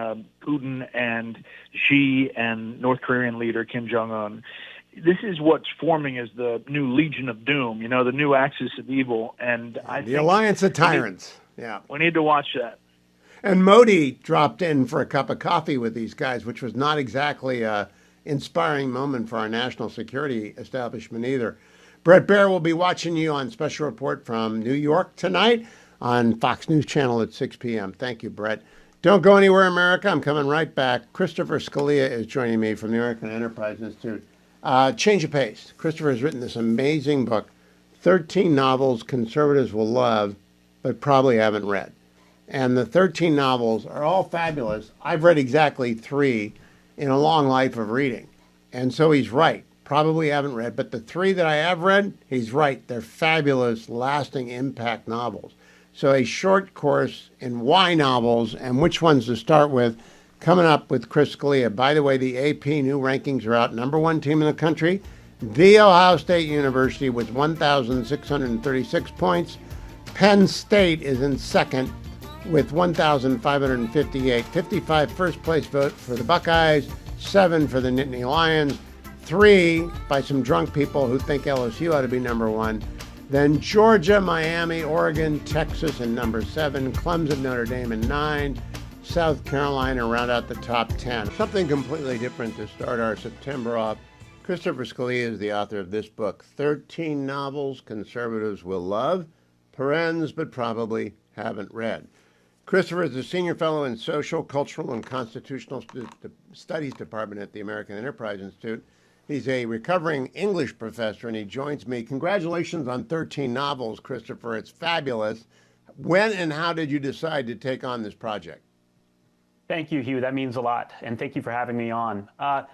Putin and Xi and North Korean leader Kim Jong-un. this is what's forming as the new Legion of Doom, the new axis of evil. And I The think Alliance of Tyrants. Yeah. we need to watch that. And Modi dropped in for a cup of coffee with these guys, which was not exactly a inspiring moment for our national security establishment either. Bret Baier will be watching you on Special Report from New York tonight on Fox News Channel at 6 p.m. Thank you, Bret. Don't go anywhere, America. I'm coming right back. Christopher Scalia is joining me from the American Enterprise Institute. Change of pace. Christopher has written this amazing book, 13 novels conservatives will love, but probably haven't read. And the 13 novels are all fabulous. I've read exactly 3 in a long life of reading. And so he's right. Probably haven't read, but the 3 that I have read, he's right. They're fabulous, lasting impact novels. So a short course in why novels and which ones to start with, coming up with Chris Scalia. By the way, the AP new rankings are out. #1 team in the country, The Ohio State University with 1,636 points. Penn State is in second with 1,558. 55 first place vote for the Buckeyes, 7 for the Nittany Lions, 3 by some drunk people who think LSU ought to be #1. Then Georgia, Miami, Oregon, Texas in #7, Clemson, Notre Dame in 9, South Carolina round out the top 10. Something completely different to start our September off. Christopher Scalia is the author of this book, 13 novels conservatives will love, parens, but probably haven't read. Christopher is a senior fellow in Social, Cultural, and Constitutional Studies Department at the American Enterprise Institute. He's a recovering English professor, and he joins me. Congratulations on 13 novels, Christopher. It's fabulous. When and how did you decide to take on this project? Thank you, Hugh. That means a lot, and thank you for having me on. I've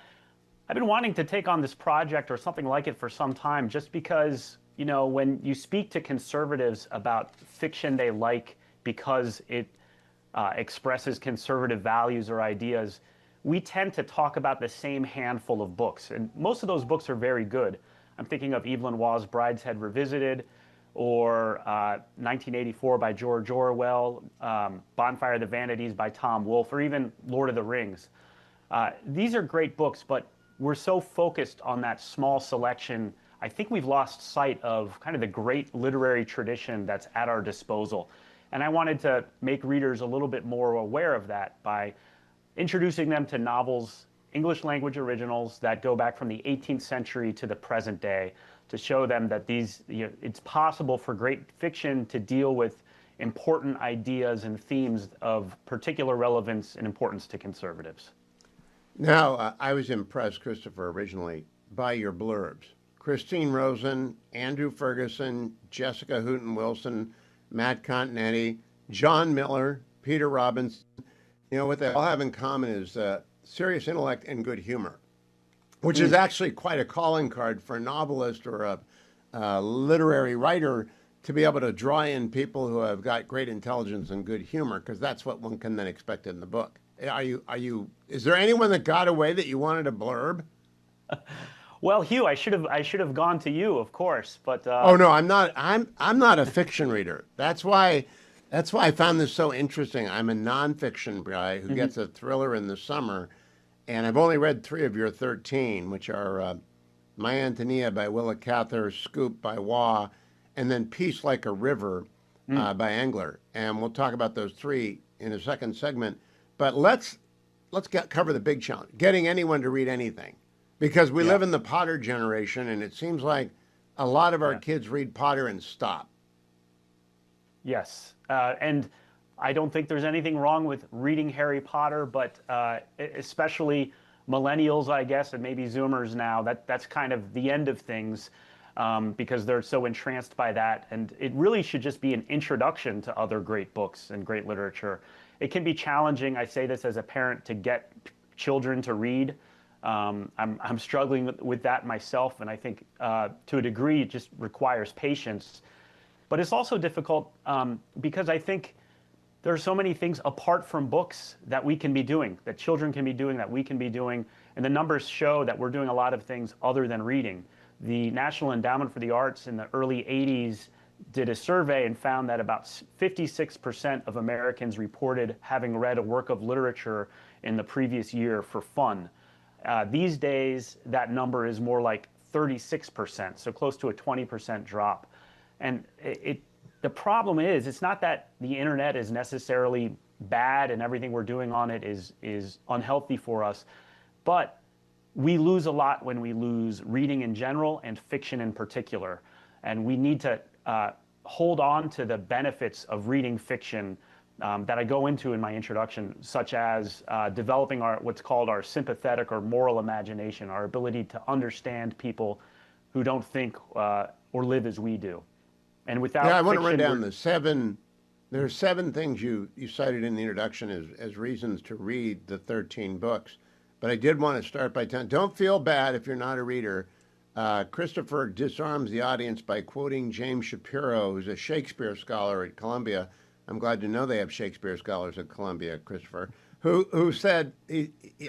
been wanting to take on this project or something like it for some time, just because, when you speak to conservatives about fiction they like because it expresses conservative values or ideas, we tend to talk about the same handful of books, and most of those books are very good. I'm thinking of Evelyn Waugh's Brideshead Revisited, or 1984 by George Orwell, Bonfire of the Vanities by Tom Wolfe, or even Lord of the Rings. These are great books, but we're so focused on that small selection, I think we've lost sight of kind of the great literary tradition that's at our disposal. And I wanted to make readers a little bit more aware of that by introducing them to novels, English language originals that go back from the 18th century to the present day, to show them that it's possible for great fiction to deal with important ideas and themes of particular relevance and importance to conservatives. Now, I was impressed, Christopher, originally by your blurbs. Christine Rosen, Andrew Ferguson, Jessica Hooten Wilson, Matt Continetti, John Miller, Peter Robinson. What they all have in common is serious intellect and good humor, which is actually quite a calling card for a novelist or a literary writer, to be able to draw in people who have got great intelligence and good humor, because that's what one can then expect in the book. Is there anyone that got away that you wanted a blurb? Well, Hugh, I should have gone to you, of course, but Oh no, I'm not a fiction reader. That's why I found this so interesting. I'm a nonfiction guy who gets a thriller in the summer, and I've only read 3 of your 13, which are My Antonia by Willa Cather, Scoop by Waugh, and then Peace Like a River by Engler. And we'll talk about those 3 in a second segment. But let's cover the big challenge, getting anyone to read anything. Because we live in the Potter generation, and it seems like a lot of our kids read Potter and stop. Yes, and I don't think there's anything wrong with reading Harry Potter, but especially millennials, I guess, and maybe Zoomers now, that's kind of the end of things, because they're so entranced by that. And it really should just be an introduction to other great books and great literature. It can be challenging, I say this as a parent, to get children to read. I'm struggling with that myself, and I think to a degree it just requires patience. But it's also difficult because I think there are so many things apart from books that we can be doing, that children can be doing, that we can be doing, and the numbers show that we're doing a lot of things other than reading. The National Endowment for the Arts in the early 80s did a survey and found that about 56% of Americans reported having read a work of literature in the previous year for fun. These days, that number is more like 36%, so close to a 20% drop. And the problem is, it's not that the internet is necessarily bad and everything we're doing on it is unhealthy for us, but we lose a lot when we lose reading in general and fiction in particular. And we need to hold on to the benefits of reading fiction that I go into in my introduction, such as developing what's called our sympathetic or moral imagination, our ability to understand people who don't think or live as we do. And without I want to run fiction, down the seven. There are seven things you cited in the introduction as reasons to read the 13 books. But I did want to start by telling, don't feel bad if you're not a reader. Christopher disarms the audience by quoting James Shapiro, who's a Shakespeare scholar at Columbia. I'm glad to know they have Shakespeare scholars at Columbia, Christopher, who said,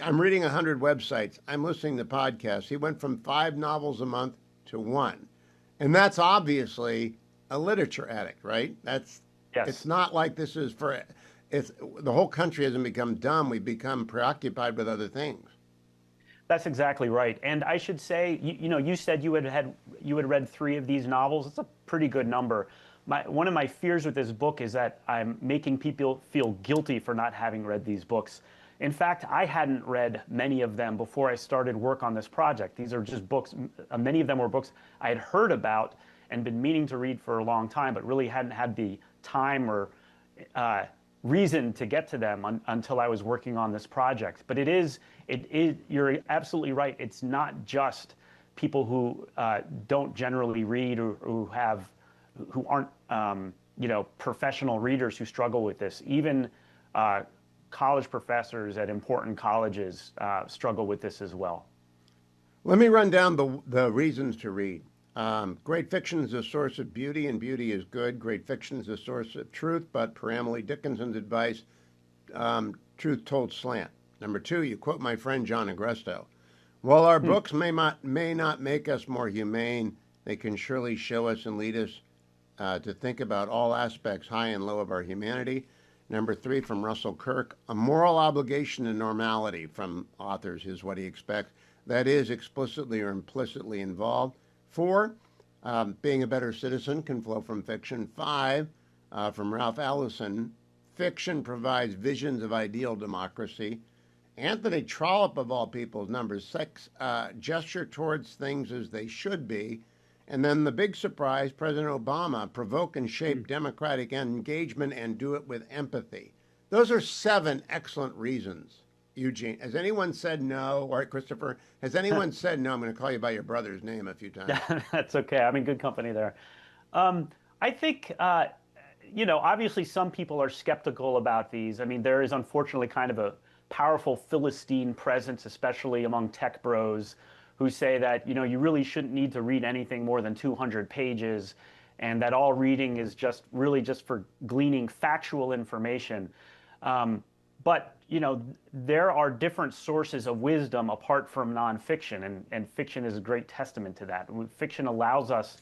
I'm reading 100 websites, I'm listening to podcasts. He went from 5 novels a month to 1. And that's obviously a literature addict, right? yes. It's not like this is the whole country hasn't become dumb. We've become preoccupied with other things. That's exactly right. And I should say, you said you had read 3 of these novels. It's a pretty good number. One of my fears with this book is that I'm making people feel guilty for not having read these books. In fact, I hadn't read many of them before I started work on this project. These are just books. Many of them were books I had heard about and been meaning to read for a long time, but really hadn't had the time or reason to get to them until I was working on this project. But it is, you're absolutely right. It's not just people who don't generally read or who aren't professional readers who struggle with this. Even college professors at important colleges struggle with this as well. Let me run down the reasons to read. Great fiction is a source of beauty, and beauty is good. Great fiction is a source of truth, but per Emily Dickinson's advice, truth told slant. Number 2, you quote my friend John Agresto. While our books may not make us more humane, they can surely show us and lead us to think about all aspects, high and low, of our humanity. Number 3, from Russell Kirk, a moral obligation to normality from authors is what he expects. That is, explicitly or implicitly involved. 4, being a better citizen can flow from fiction. 5, from Ralph Ellison, fiction provides visions of ideal democracy. Anthony Trollope, of all people's numbers, 6, gesture towards things as they should be. And then the big surprise, President Obama, provoke and shape democratic engagement and do it with empathy. Those are 7 excellent reasons. Eugene, has anyone said no? Or Christopher, has anyone said no? I'm going to call you by your brother's name a few times. That's okay. I'm in good company there. I think, obviously some people are skeptical about these. I mean, there is unfortunately kind of a powerful Philistine presence, especially among tech bros, who say that, you really shouldn't need to read anything more than 200 pages, and that all reading is just for gleaning factual information. But there are different sources of wisdom apart from nonfiction, and fiction is a great testament to that. Fiction allows us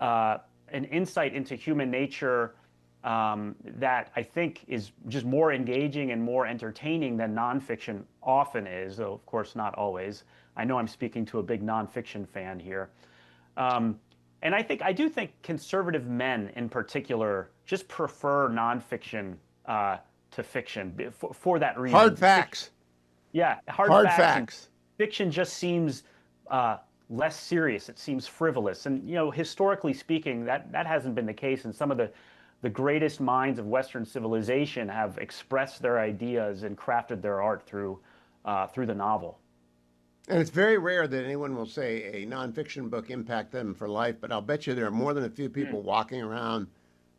an insight into human nature that I think is just more engaging and more entertaining than nonfiction often is, though of course not always. I know I'm speaking to a big nonfiction fan here. And I do think conservative men in particular just prefer nonfiction to fiction for that reason. Hard facts. Hard facts. Fiction just seems less serious. It seems frivolous. And, historically speaking, that hasn't been the case. And some of the greatest minds of Western civilization have expressed their ideas and crafted their art through the novel. And it's very rare that anyone will say a nonfiction book impacted them for life, but I'll bet you there are more than a few people walking around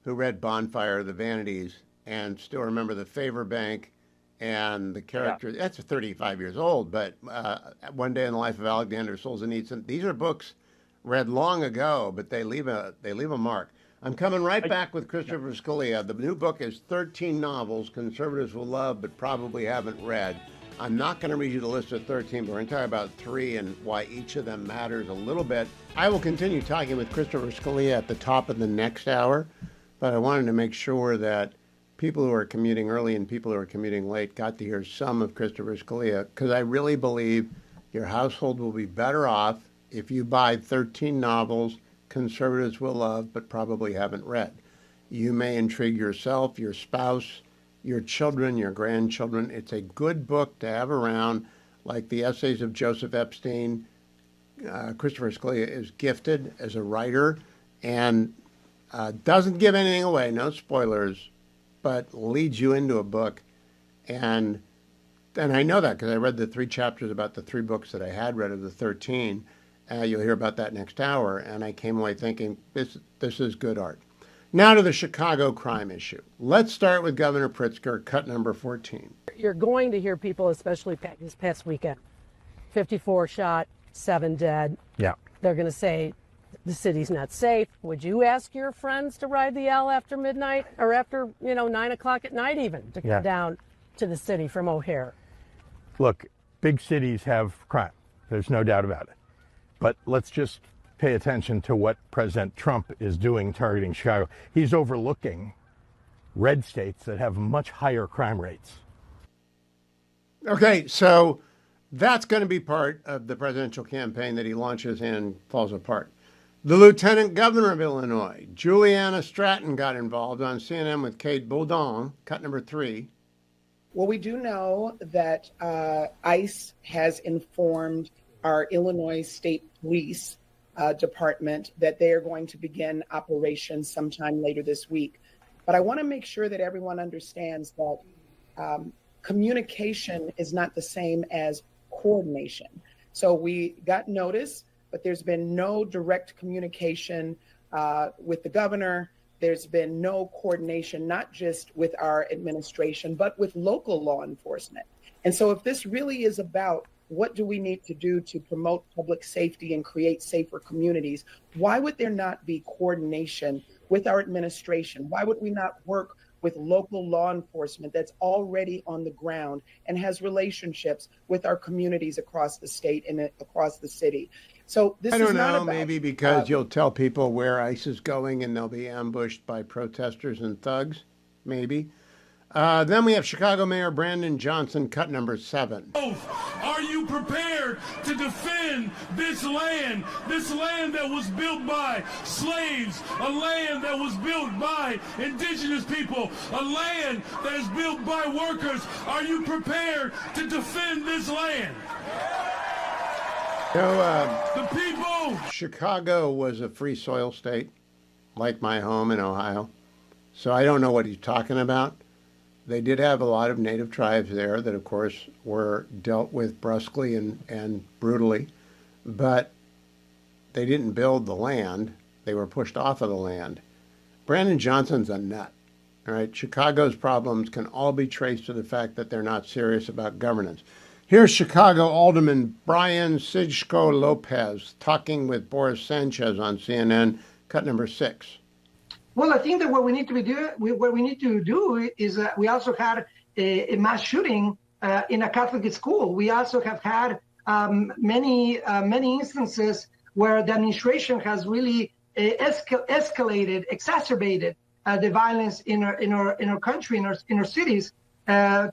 who read Bonfire of the Vanities and still remember the Favor Bank and the character. Yeah. That's 35 years old, but One Day in the Life of Alexander Solzhenitsyn. These are books read long ago, but they leave a mark. I'm coming right back with Christopher Scalia. The new book is 13 novels conservatives will love but probably haven't read. I'm not going to read you the list of 13, but we're going to talk about 3 and why each of them matters a little bit. I will continue talking with Christopher Scalia at the top of the next hour, but I wanted to make sure that people who are commuting early and people who are commuting late got to hear some of Christopher Scalia, because I really believe your household will be better off if you buy 13 novels conservatives will love but probably haven't read. You may intrigue yourself, your spouse, your children, your grandchildren. It's a good book to have around, like the essays of Joseph Epstein. Christopher Scalia is gifted as a writer and doesn't give anything away, no spoilers, but leads you into a book. And I know that because I read the 3 chapters about the 3 books that I had read of the 13. You'll hear about that next hour. And I came away thinking, this is good art. Now to the Chicago crime issue. Let's start with Governor Pritzker, cut number 14. You're going to hear people, especially this past weekend, 54 shot, 7 dead. Yeah. They're going to say the city's not safe. Would you ask your friends to ride the L after midnight or after, 9 o'clock at night even to come down to the city from O'Hare? Look, big cities have crime. There's no doubt about it. But let's just pay attention to what President Trump is doing targeting Chicago. He's overlooking red states that have much higher crime rates. Okay, so that's going to be part of the presidential campaign that he launches and falls apart. The Lieutenant Governor of Illinois, Juliana Stratton, got involved on CNN with Kate Boudon, cut number 3. Well, we do know that ICE has informed our Illinois State Police Department that they are going to begin operations sometime later this week. But I want to make sure that everyone understands that communication is not the same as coordination. So we got notice, but there's been no direct communication with the governor. There's been no coordination, not just with our administration, but with local law enforcement. And so if this really is about what do we need to do to promote public safety and create safer communities, why would there not be coordination with our administration? Why would we not work with local law enforcement that's already on the ground and has relationships with our communities across the state and across the city? So this I don't is not know, about, maybe because you'll tell people where ICE is going and they'll be ambushed by protesters and thugs, maybe. Then we have Chicago Mayor Brandon Johnson, cut number 7. Are you prepared to defend this land that was built by slaves, a land that was built by indigenous people, a land that is built by workers? Are you prepared to defend this land? The people. Chicago was a free soil state, like my home in Ohio. So I don't know what he's talking about. They did have a lot of native tribes there that, of course, were dealt with brusquely and brutally. But they didn't build the land. They were pushed off of the land. Brandon Johnson's a nut. All right. Chicago's problems can all be traced to the fact that they're not serious about governance. Here's Chicago Alderman Brian Sigco Lopez talking with Boris Sanchez on CNN, cut number 6. Well, I think that what we need to do is we also had a mass shooting in a Catholic school. We also have had many instances where the administration has really escalated, exacerbated the violence in our country, in our cities.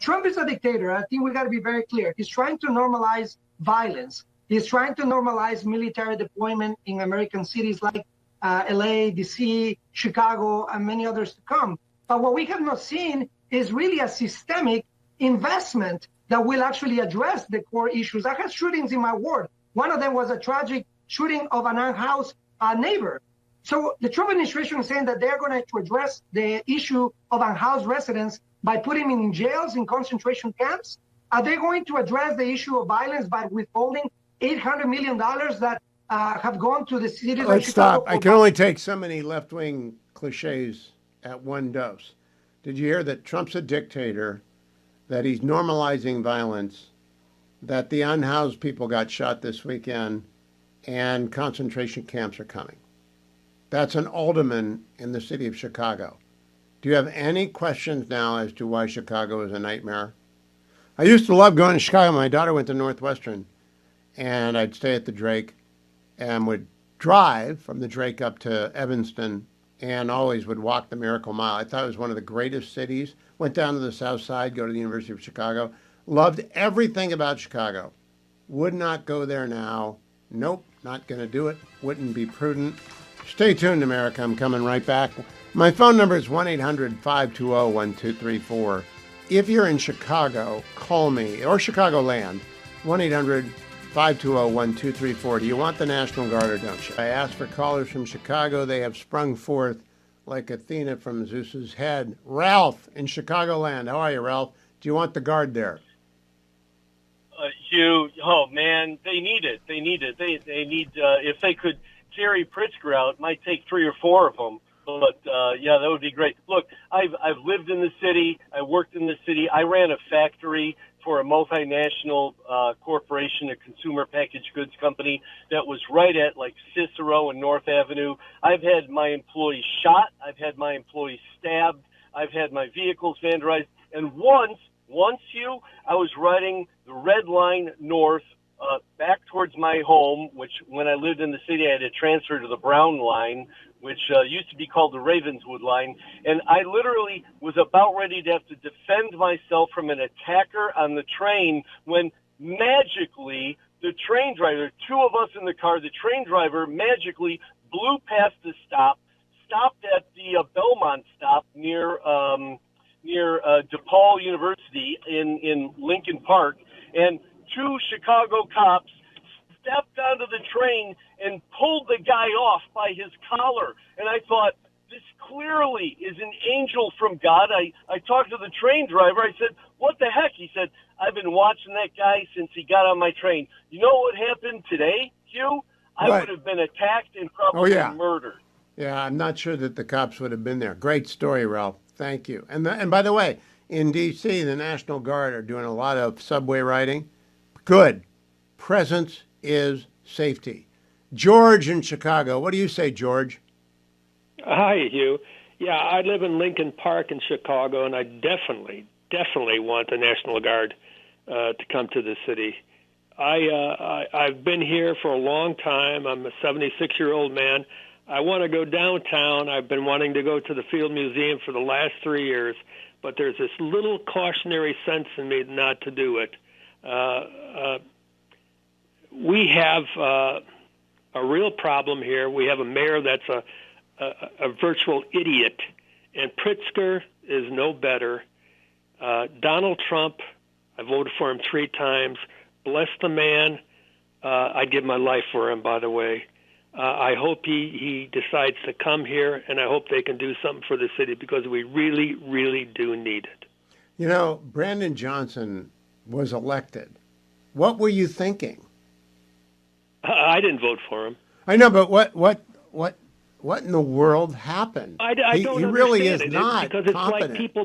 Trump is a dictator. I think we got to be very clear. He's trying to normalize violence. He's trying to normalize military deployment in American cities like LA, DC, Chicago, and many others to come. But what we have not seen is really a systemic investment that will actually address the core issues. I had shootings in my ward. One of them was a tragic shooting of an unhoused neighbor. So the Trump administration is saying that they're going to address the issue of unhoused residents by putting them in jails, in concentration camps. Are they going to address the issue of violence by withholding $800 million that have gone to the cities Let's of Chicago? stop. I can only take so many left-wing cliches at one dose. Did you hear that Trump's a dictator, that he's normalizing violence, that the unhoused people got shot this weekend, and concentration camps are coming? That's an alderman in the city of Chicago. Do you have any questions now as to why Chicago is a nightmare? I used to love going to Chicago. My daughter went to Northwestern, and I'd stay at the Drake and would drive from the Drake up to Evanston and always would walk the Miracle Mile. I thought it was one of the greatest cities. Went down to the South Side, go to the University of Chicago. Loved everything about Chicago. Would not go there now. Nope. Not going to do it. Wouldn't be prudent. Stay tuned, America. I'm coming right back. My phone number is 1-800-520-1234. If you're in Chicago, call me, or Chicagoland, 1-800-520-1234. Do you want the National Guard or don't you? I asked for callers from Chicago. They have sprung forth like Athena from Zeus's head. Ralph in Chicagoland. How are you, Ralph? Do you want the Guard there? Hugh, oh man, they need it. They need it. They need, if they could carry Pritzker out, it might take 3 or 4 of them. But yeah, that would be great. Look, I've lived in the city. I worked in the city. I ran a factory for a multinational corporation, a consumer packaged goods company that was right at like Cicero and North Avenue. I've had my employees shot. I've had my employees stabbed. I've had my vehicles vandalized. And once, Hugh, I was riding the red line north back towards my home, which when I lived in the city, I had to transfer to the brown line, which used to be called the Ravenswood line. And I literally was about ready to have to defend myself from an attacker on the train when magically the train driver, 2 of us in the car, the train driver magically blew past the stop, stopped at the Belmont stop near DePaul University in Lincoln Park, and 2 Chicago cops stepped onto the train and pulled the guy off by his collar. And I thought, this clearly is an angel from God. I talked to the train driver. I said, what the heck? He said, I've been watching that guy since he got on my train. You know what happened today, Hugh? I would have been attacked and probably murdered. Yeah, I'm not sure that the cops would have been there. Great story, Ralph. Thank you. And by the way, in D.C., the National Guard are doing a lot of subway riding. Good. Presence is safety. George in Chicago. What do you say, George? Hi, Hugh. Yeah, I live in Lincoln Park in Chicago, and I definitely want the National Guard to come to the city. I've been here for a long time. I'm a 76-year-old man. I want to go downtown. I've been wanting to go to the Field Museum for the last 3 years, but there's this little cautionary sense in me not to do it. We have a real problem here. We have a mayor that's a virtual idiot, and Pritzker is no better. Donald Trump, I voted for him 3 times. Bless the man. I'd give my life for him, by the way. I hope he decides to come here, and I hope they can do something for the city because we really, really do need it. You know, Brandon Johnson was elected. What were you thinking? I didn't vote for him. I know, but what in the world happened? I don't understand. He really is it. not because it's competent. like people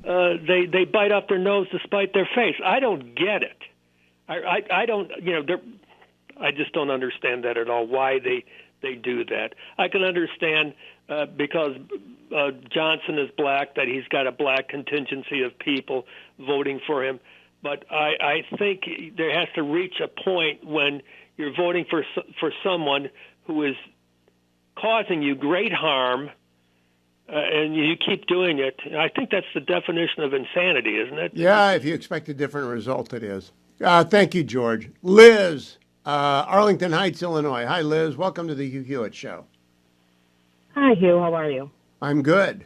they bite off their nose to spite their face. I don't get it. I don't. I just don't understand that at all. Why they do that? I can understand because Johnson is black, that he's got a black contingency of people voting for him. But I think there has to reach a point when you're voting for someone who is causing you great harm, and you keep doing it. I think that's the definition of insanity, isn't it? Yeah, if you expect a different result, it is. Thank you, George. Liz, Arlington Heights, Illinois. Hi, Liz. Welcome to the Hugh Hewitt Show. Hi, Hugh. How are you? I'm good.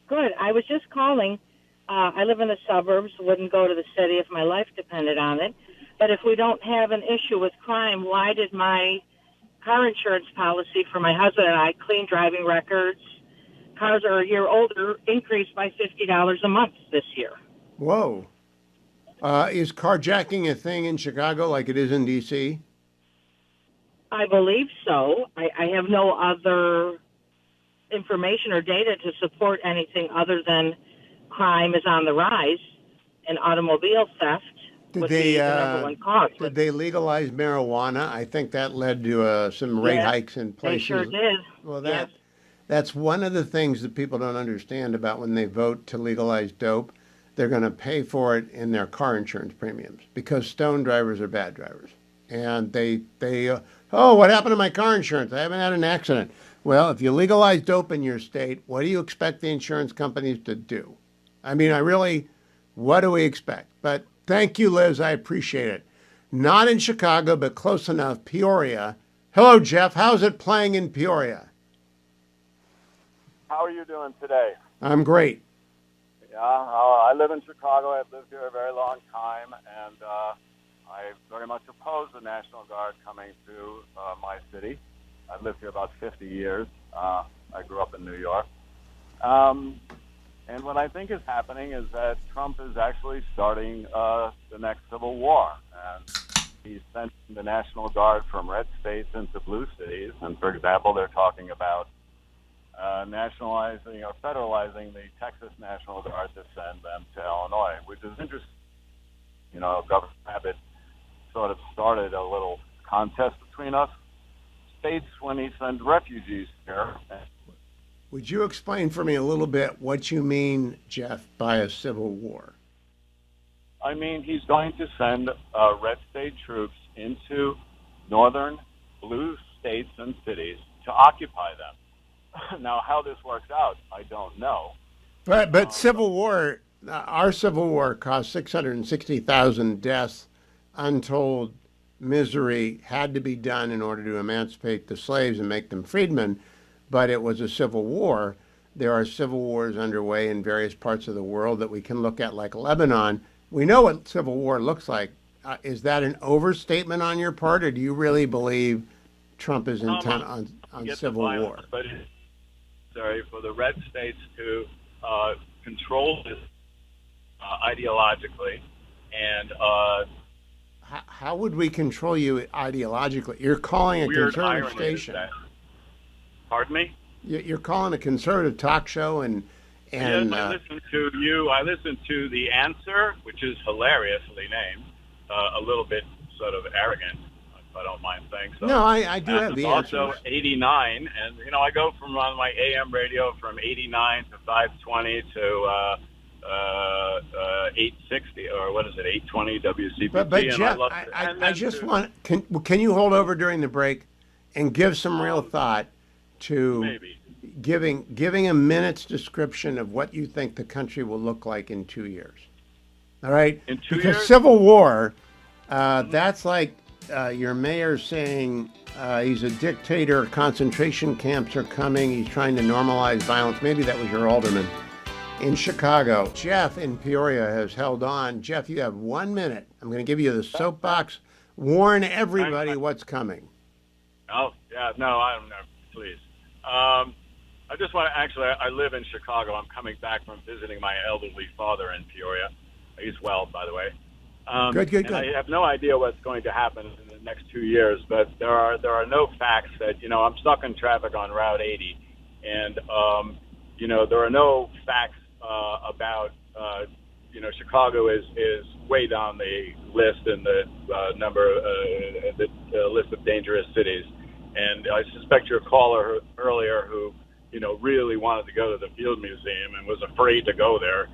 Good. I was just calling. I live in the suburbs, wouldn't go to the city if my life depended on it. But if we don't have an issue with crime, why did my car insurance policy for my husband and I, clean driving records, cars are a year older, increased by $50 a month this year? Whoa. Is carjacking a thing in Chicago like it is in D.C.? I believe so. I have no other information or data to support anything other than crime is on the rise and automobile theft would be the number one cause. Did they legalize marijuana? I think that led to some rate hikes in places. They sure did. Well, that's one of the things that people don't understand about when they vote to legalize dope. They're going to pay for it in their car insurance premiums because stone drivers are bad drivers. And they what happened to my car insurance? I haven't had an accident. Well, if you legalize dope in your state, what do you expect the insurance companies to do? I mean, what do we expect? But thank you, Liz. I appreciate it. not in Chicago, but close enough, Peoria. Hello, Jeff. How's it playing in Peoria? How are you doing today? I'm great. Yeah, I live in Chicago. I've lived here a very long time, and I very much oppose the National Guard coming to my city. I've lived here about 50 years. I grew up in New York. And what I think is happening is that Trump is actually starting the next civil war. And he's sending the National Guard from red states into blue cities. And, for example, they're talking about nationalizing or federalizing the Texas National Guard to send them to Illinois, which is interesting. You know, Governor Abbott sort of started a little contest between us states when he sends refugees here. Would you explain for me a little bit what you mean, Jeff, by a civil war? I mean, he's going to send red state troops into northern blue states and cities to occupy them. Now, how this works out, I don't know. But Civil War, our Civil War cost 660,000 deaths, untold misery, had to be done in order to emancipate the slaves and make them freedmen. But it was a civil war. There are civil wars underway in various parts of the world that we can look at, like Lebanon. We know what civil war looks like. Is that an overstatement on your part, or do you really believe Trump is intent on civil war? But it's necessary for the red states to control this ideologically. And how would we control you ideologically? You're calling a conservative station. Pardon me? You're calling a conservative talk show, and yes, I listen to you. I listen to The Answer, which is hilariously named, a little bit sort of arrogant, if I don't mind saying so. No, I do have The Answer. Also 89, and you know, I go from on my AM radio from 89 to 520 to 860, or what is it, 820 WCPT. But Jeff, I just want, can you hold over during the break and give some real thought to giving a minute's description of what you think the country will look like in 2 years? All right? In 2 because years? Civil War, that's like your mayor saying he's a dictator, concentration camps are coming, he's trying to normalize violence. Maybe that was your alderman in Chicago. Jeff in Peoria has held on. Jeff, you have 1 minute. I'm going to give you the soapbox. Warn everybody what's coming. Oh, yeah, no, I don't know. Please. I just want to I live in Chicago. I'm coming back from visiting my elderly father in Peoria. He's well, by the way. Good. I have no idea what's going to happen in the next 2 years, but there are no facts that, you know, I'm stuck in traffic on Route 80, and, you know, there are no facts about, you know, Chicago is way down the list in the the list of dangerous cities. And I suspect your caller earlier, who, you know, really wanted to go to the Field Museum and was afraid to go there,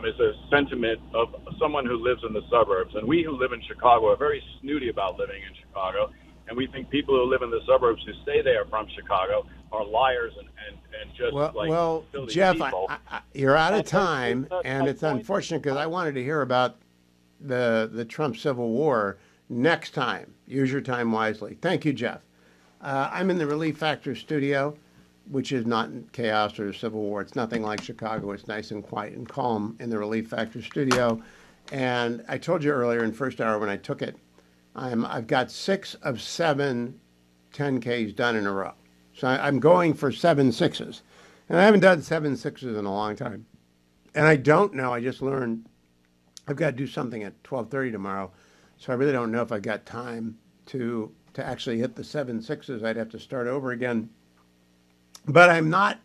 is a sentiment of someone who lives in the suburbs. And we who live in Chicago are very snooty about living in Chicago. And we think people who live in the suburbs who say they are from Chicago are liars and just well, silly Jeff, people. you're out of time, and it's unfortunate because I wanted to hear about the Trump Civil War next time. Use your time wisely. Thank you, Jeff. I'm in the Relief Factor studio, which is not chaos or civil war. It's nothing like Chicago. It's nice and quiet and calm in the Relief Factor studio. And I told you earlier in first hour when I took it, I've got 6 of 7 10Ks done in a row. So I'm going for 7 6s. And I haven't done 7 6s in a long time. And I don't know. I just learned I've got to do something at 12:30 tomorrow. So I really don't know if I've got time to actually hit the 7 6s. I'd have to start over again. But I'm not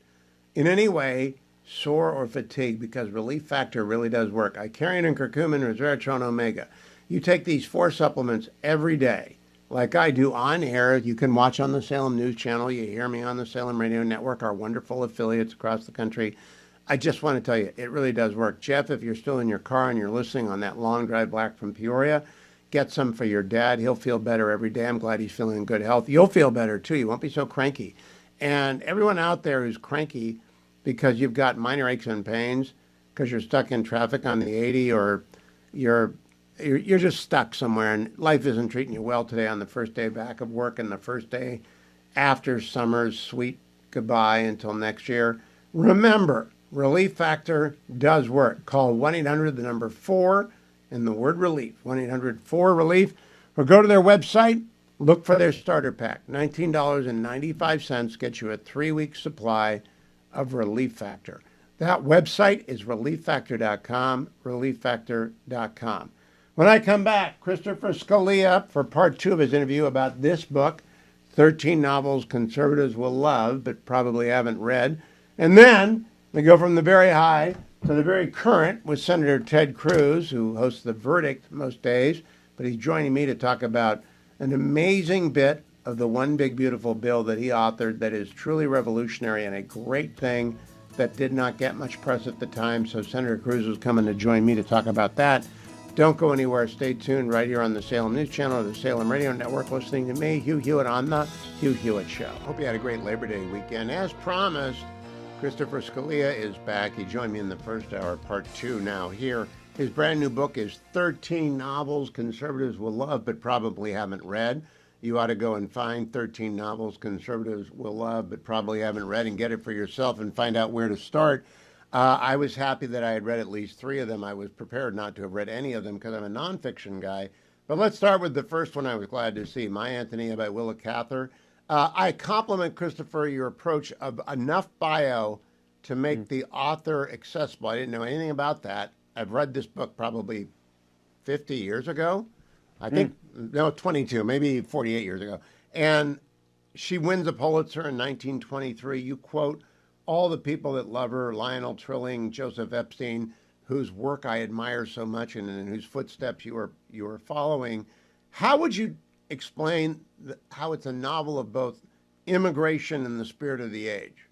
in any way sore or fatigued because Relief Factor really does work. Icarian and curcumin, resveratrol, omega. You take these 4 supplements every day, like I do on air. You can watch on the Salem News Channel. You hear me on the Salem Radio Network, our wonderful affiliates across the country. I just want to tell you, it really does work. Jeff, if you're still in your car and you're listening on that long drive back from Peoria, get some for your dad. He'll feel better every day. I'm glad he's feeling in good health. You'll feel better, too. You won't be so cranky. And everyone out there who's cranky because you've got minor aches and pains, because you're stuck in traffic on the 80, or you're you're just stuck somewhere and life isn't treating you well today on the first day back of work and the first day after summer's sweet goodbye until next year, remember, Relief Factor does work. Call 1-800, the number 4, and the word relief, 1-800-4-RELIEF, or go to their website, look for their starter pack. $19.95 gets you a 3-week supply of Relief Factor. That website is relieffactor.com, relieffactor.com. When I come back, Christopher Scalia for part 2 of his interview about this book, 13 novels conservatives will love but probably haven't read. And then we go from the very high to the very current with Senator Ted Cruz, who hosts The Verdict most days, but he's joining me to talk about an amazing bit of the One Big Beautiful Bill that he authored that is truly revolutionary and a great thing that did not get much press at the time. So Senator Cruz is coming to join me to talk about that. Don't go anywhere. Stay tuned right here on the Salem News Channel or the Salem Radio Network, listening to me, Hugh Hewitt, on the Hugh Hewitt Show. Hope you had a great Labor Day weekend. As promised, Christopher Scalia is back. He joined me in the first hour, part 2 now here. His brand new book is 13 novels conservatives will love but probably haven't read. You ought to go and find 13 novels conservatives will love but probably haven't read and get it for yourself and find out where to start. I was happy that I had read at least 3 of them. I was prepared not to have read any of them because I'm a nonfiction guy. But let's start with the first one I was glad to see, My Antonia by Willa Cather. I compliment, Christopher, your approach of enough bio to make the author accessible. I didn't know anything about that. I've read this book probably 50 years ago. I think, no, 22, maybe 48 years ago. And she wins a Pulitzer in 1923. You quote all the people that love her, Lionel Trilling, Joseph Epstein, whose work I admire so much and in whose footsteps you are following. How would you explain how it's a novel of both immigration and the spirit of the age?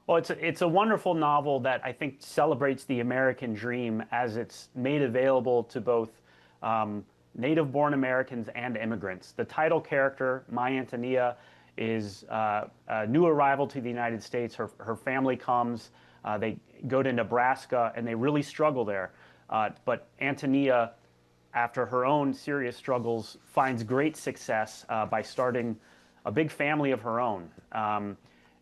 Well, it's a wonderful novel that I think celebrates the American dream as it's made available to both native-born Americans and immigrants. The title character, My Antonia, is a new arrival to the United States. Her family comes, they go to Nebraska, and they really struggle there. But Antonia, after her own serious struggles, finds great success by starting a big family of her own.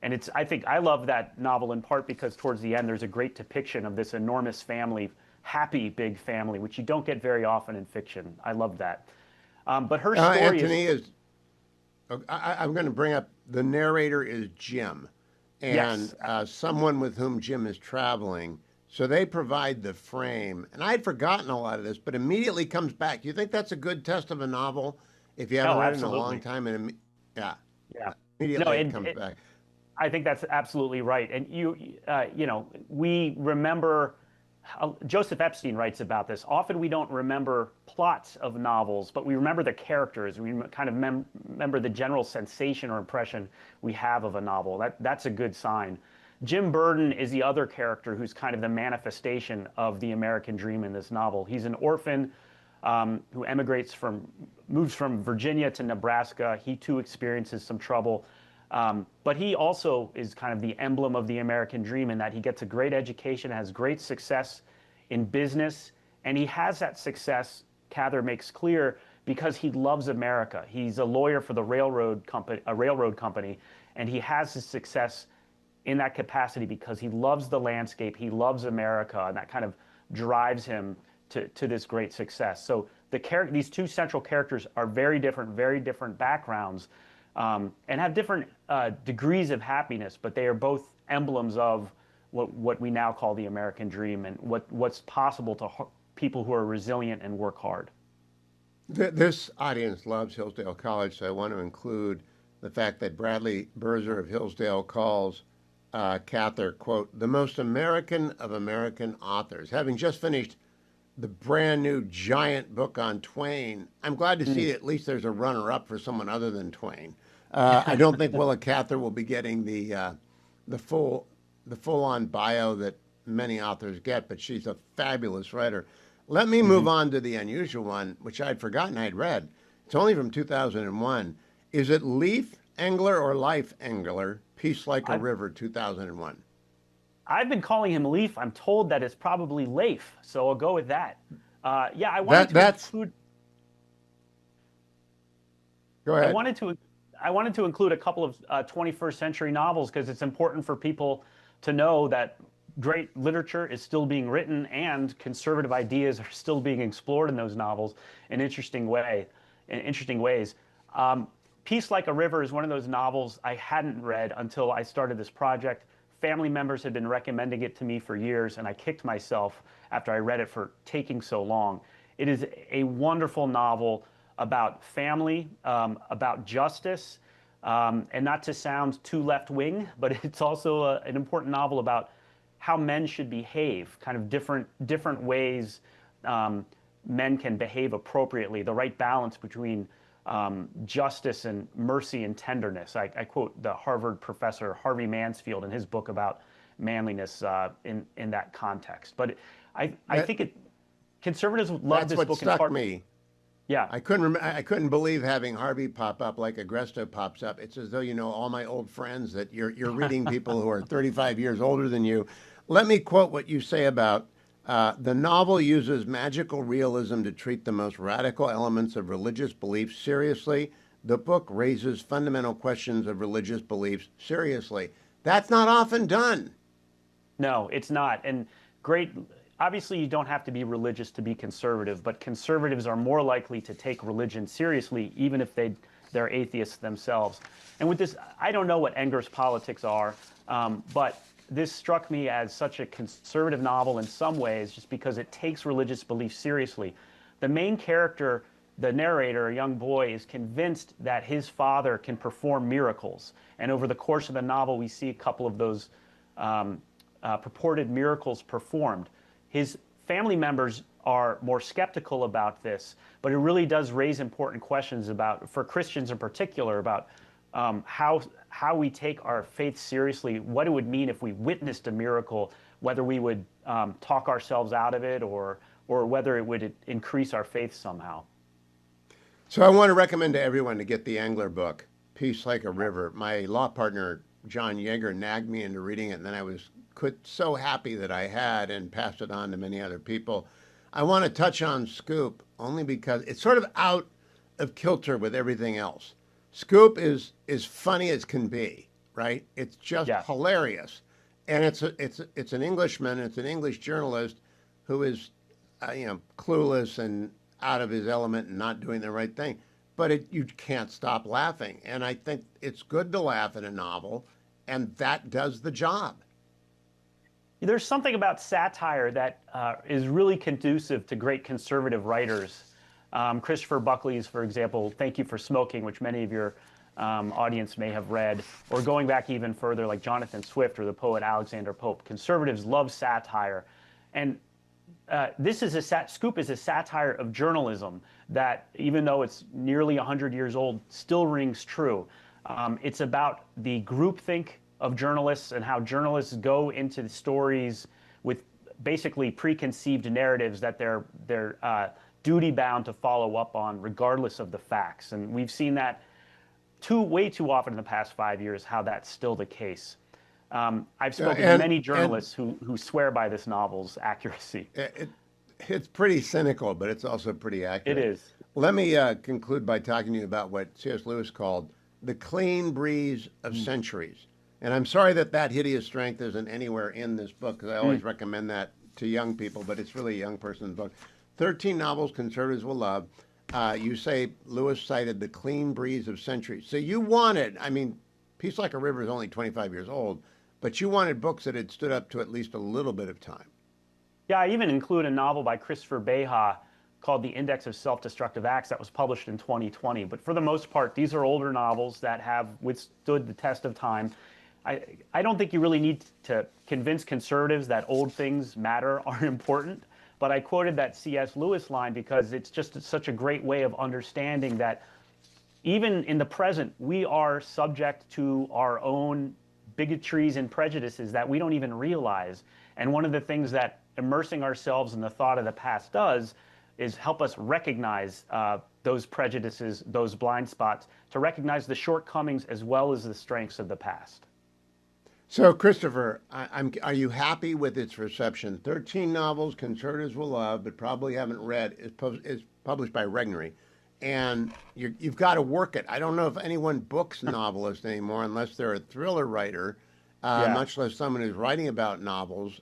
And I think I love that novel in part because towards the end there's a great depiction of this enormous family, happy big family, which you don't get very often in fiction. I love that. But her story I'm going to bring up, the narrator is Jim, and yes. Someone with whom Jim is traveling. So they provide the frame. And I had forgotten a lot of this, but immediately comes back. You think that's a good test of a novel if you haven't read it in a long time? And immediately it comes back. I think that's absolutely right. And we remember, Joseph Epstein writes about this. Often we don't remember plots of novels, but we remember the characters. We kind of remember the general sensation or impression we have of a novel. That's a good sign. Jim Burden is the other character who's kind of the manifestation of the American dream in this novel. He's an orphan who moves from Virginia to Nebraska. He too experiences some trouble. But he also is kind of the emblem of the American dream in that he gets a great education, has great success in business, and he has that success, Cather makes clear, because he loves America. He's a lawyer for the railroad company, and he has his success in that capacity because he loves the landscape, he loves America, and that kind of drives him to this great success. So these two central characters are very different backgrounds. And have different degrees of happiness, but they are both emblems of what we now call the American dream and what's possible to people who are resilient and work hard. This audience loves Hillsdale College, so I want to include the fact that Bradley Berzer of Hillsdale calls Cather, quote, the most American of American authors. Having just finished the brand new giant book on Twain, I'm glad to see at least there's a runner-up for someone other than Twain. I don't think Willa Cather will be getting the full-on bio that many authors get, but she's a fabulous writer. Let me move on to the unusual one, which I'd forgotten I'd read. It's only from 2001. Is it Leaf Engler or Life Engler? Peace Like a River, 2001. I've been calling him Leaf. I'm told that it's probably Leif, so I'll go with that. Yeah, I wanted to include. Go ahead. I wanted to include a couple of 21st century novels because it's important for people to know that great literature is still being written and conservative ideas are still being explored in those novels in interesting ways. Peace Like a River is one of those novels I hadn't read until I started this project. Family members had been recommending it to me for years, and I kicked myself after I read it for taking so long. It is a wonderful novel about family, about justice, and not to sound too left-wing, but it's also an important novel about how men should behave, kind of different ways men can behave appropriately, the right balance between justice and mercy and tenderness. I quote the Harvard professor Harvey Mansfield in his book about manliness in that context. But I think conservatives love this book. That's what struck me. Yeah, I couldn't believe having Harvey pop up like Agresto pops up. It's as though you know all my old friends, that you're reading people who are 35 years older than you. Let me quote what you say about the novel uses magical realism to treat the most radical elements of religious beliefs seriously. The book raises fundamental questions of religious beliefs seriously. That's not often done. No, it's not. And obviously, you don't have to be religious to be conservative, but conservatives are more likely to take religion seriously, even if they're atheists themselves. And with this, I don't know what Enger's politics are, but this struck me as such a conservative novel in some ways, just because it takes religious belief seriously. The main character, the narrator, a young boy, is convinced that his father can perform miracles. And over the course of the novel, we see a couple of those purported miracles performed. His family members are more skeptical about this, but it really does raise important questions for Christians in particular, about how we take our faith seriously, what it would mean if we witnessed a miracle, whether we would talk ourselves out of it or whether it would increase our faith somehow. So I want to recommend to everyone to get the Engler book, Peace Like a River. My law partner, John Yeager, nagged me into reading it, and then I was so happy that I had and passed it on to many other people. I want to touch on Scoop only because it's sort of out of kilter with everything else. Scoop is funny as can be, right? It's just hilarious, and it's an Englishman, it's an English journalist who is, clueless and out of his element and not doing the right thing. But you can't stop laughing, and I think it's good to laugh in a novel, and that does the job. There's something about satire that is really conducive to great conservative writers. Christopher Buckley's, for example, Thank You for Smoking, which many of your audience may have read, or going back even further, like Jonathan Swift or the poet Alexander Pope. Conservatives love satire. And Scoop is a satire of journalism that, even though it's nearly 100 years old, still rings true. It's about the groupthink of journalists and how journalists go into the stories with basically preconceived narratives that they're duty-bound to follow up on regardless of the facts. And we've seen that way too often in the past 5 years, how that's still the case. I've spoken to many journalists who swear by this novel's accuracy. It's pretty cynical, but it's also pretty accurate. It is. Let me conclude by talking to you about what C.S. Lewis called the clean breeze of centuries. And I'm sorry that hideous strength isn't anywhere in this book, because I always recommend that to young people, but it's really a young person's book. 13 novels conservatives will love. You say Lewis cited the clean breeze of centuries. So you wanted, Peace Like a River is only 25 years old, but you wanted books that had stood up to at least a little bit of time. Yeah, I even include a novel by Christopher Baier called The Index of Self-Destructive Acts that was published in 2020. But for the most part, these are older novels that have withstood the test of time. I don't think you really need to convince conservatives that old things matter, are important. But I quoted that C.S. Lewis line because it's just such a great way of understanding that even in the present, we are subject to our own bigotries and prejudices that we don't even realize. And one of the things that immersing ourselves in the thought of the past does is help us recognize those prejudices, those blind spots, to recognize the shortcomings as well as the strengths of the past. So, Christopher, are you happy with its reception? 13 novels conservatives will love, but probably haven't read. Is published by Regnery. And you've got to work it. I don't know if anyone books novelists anymore unless they're a thriller writer, much less someone who's writing about novels.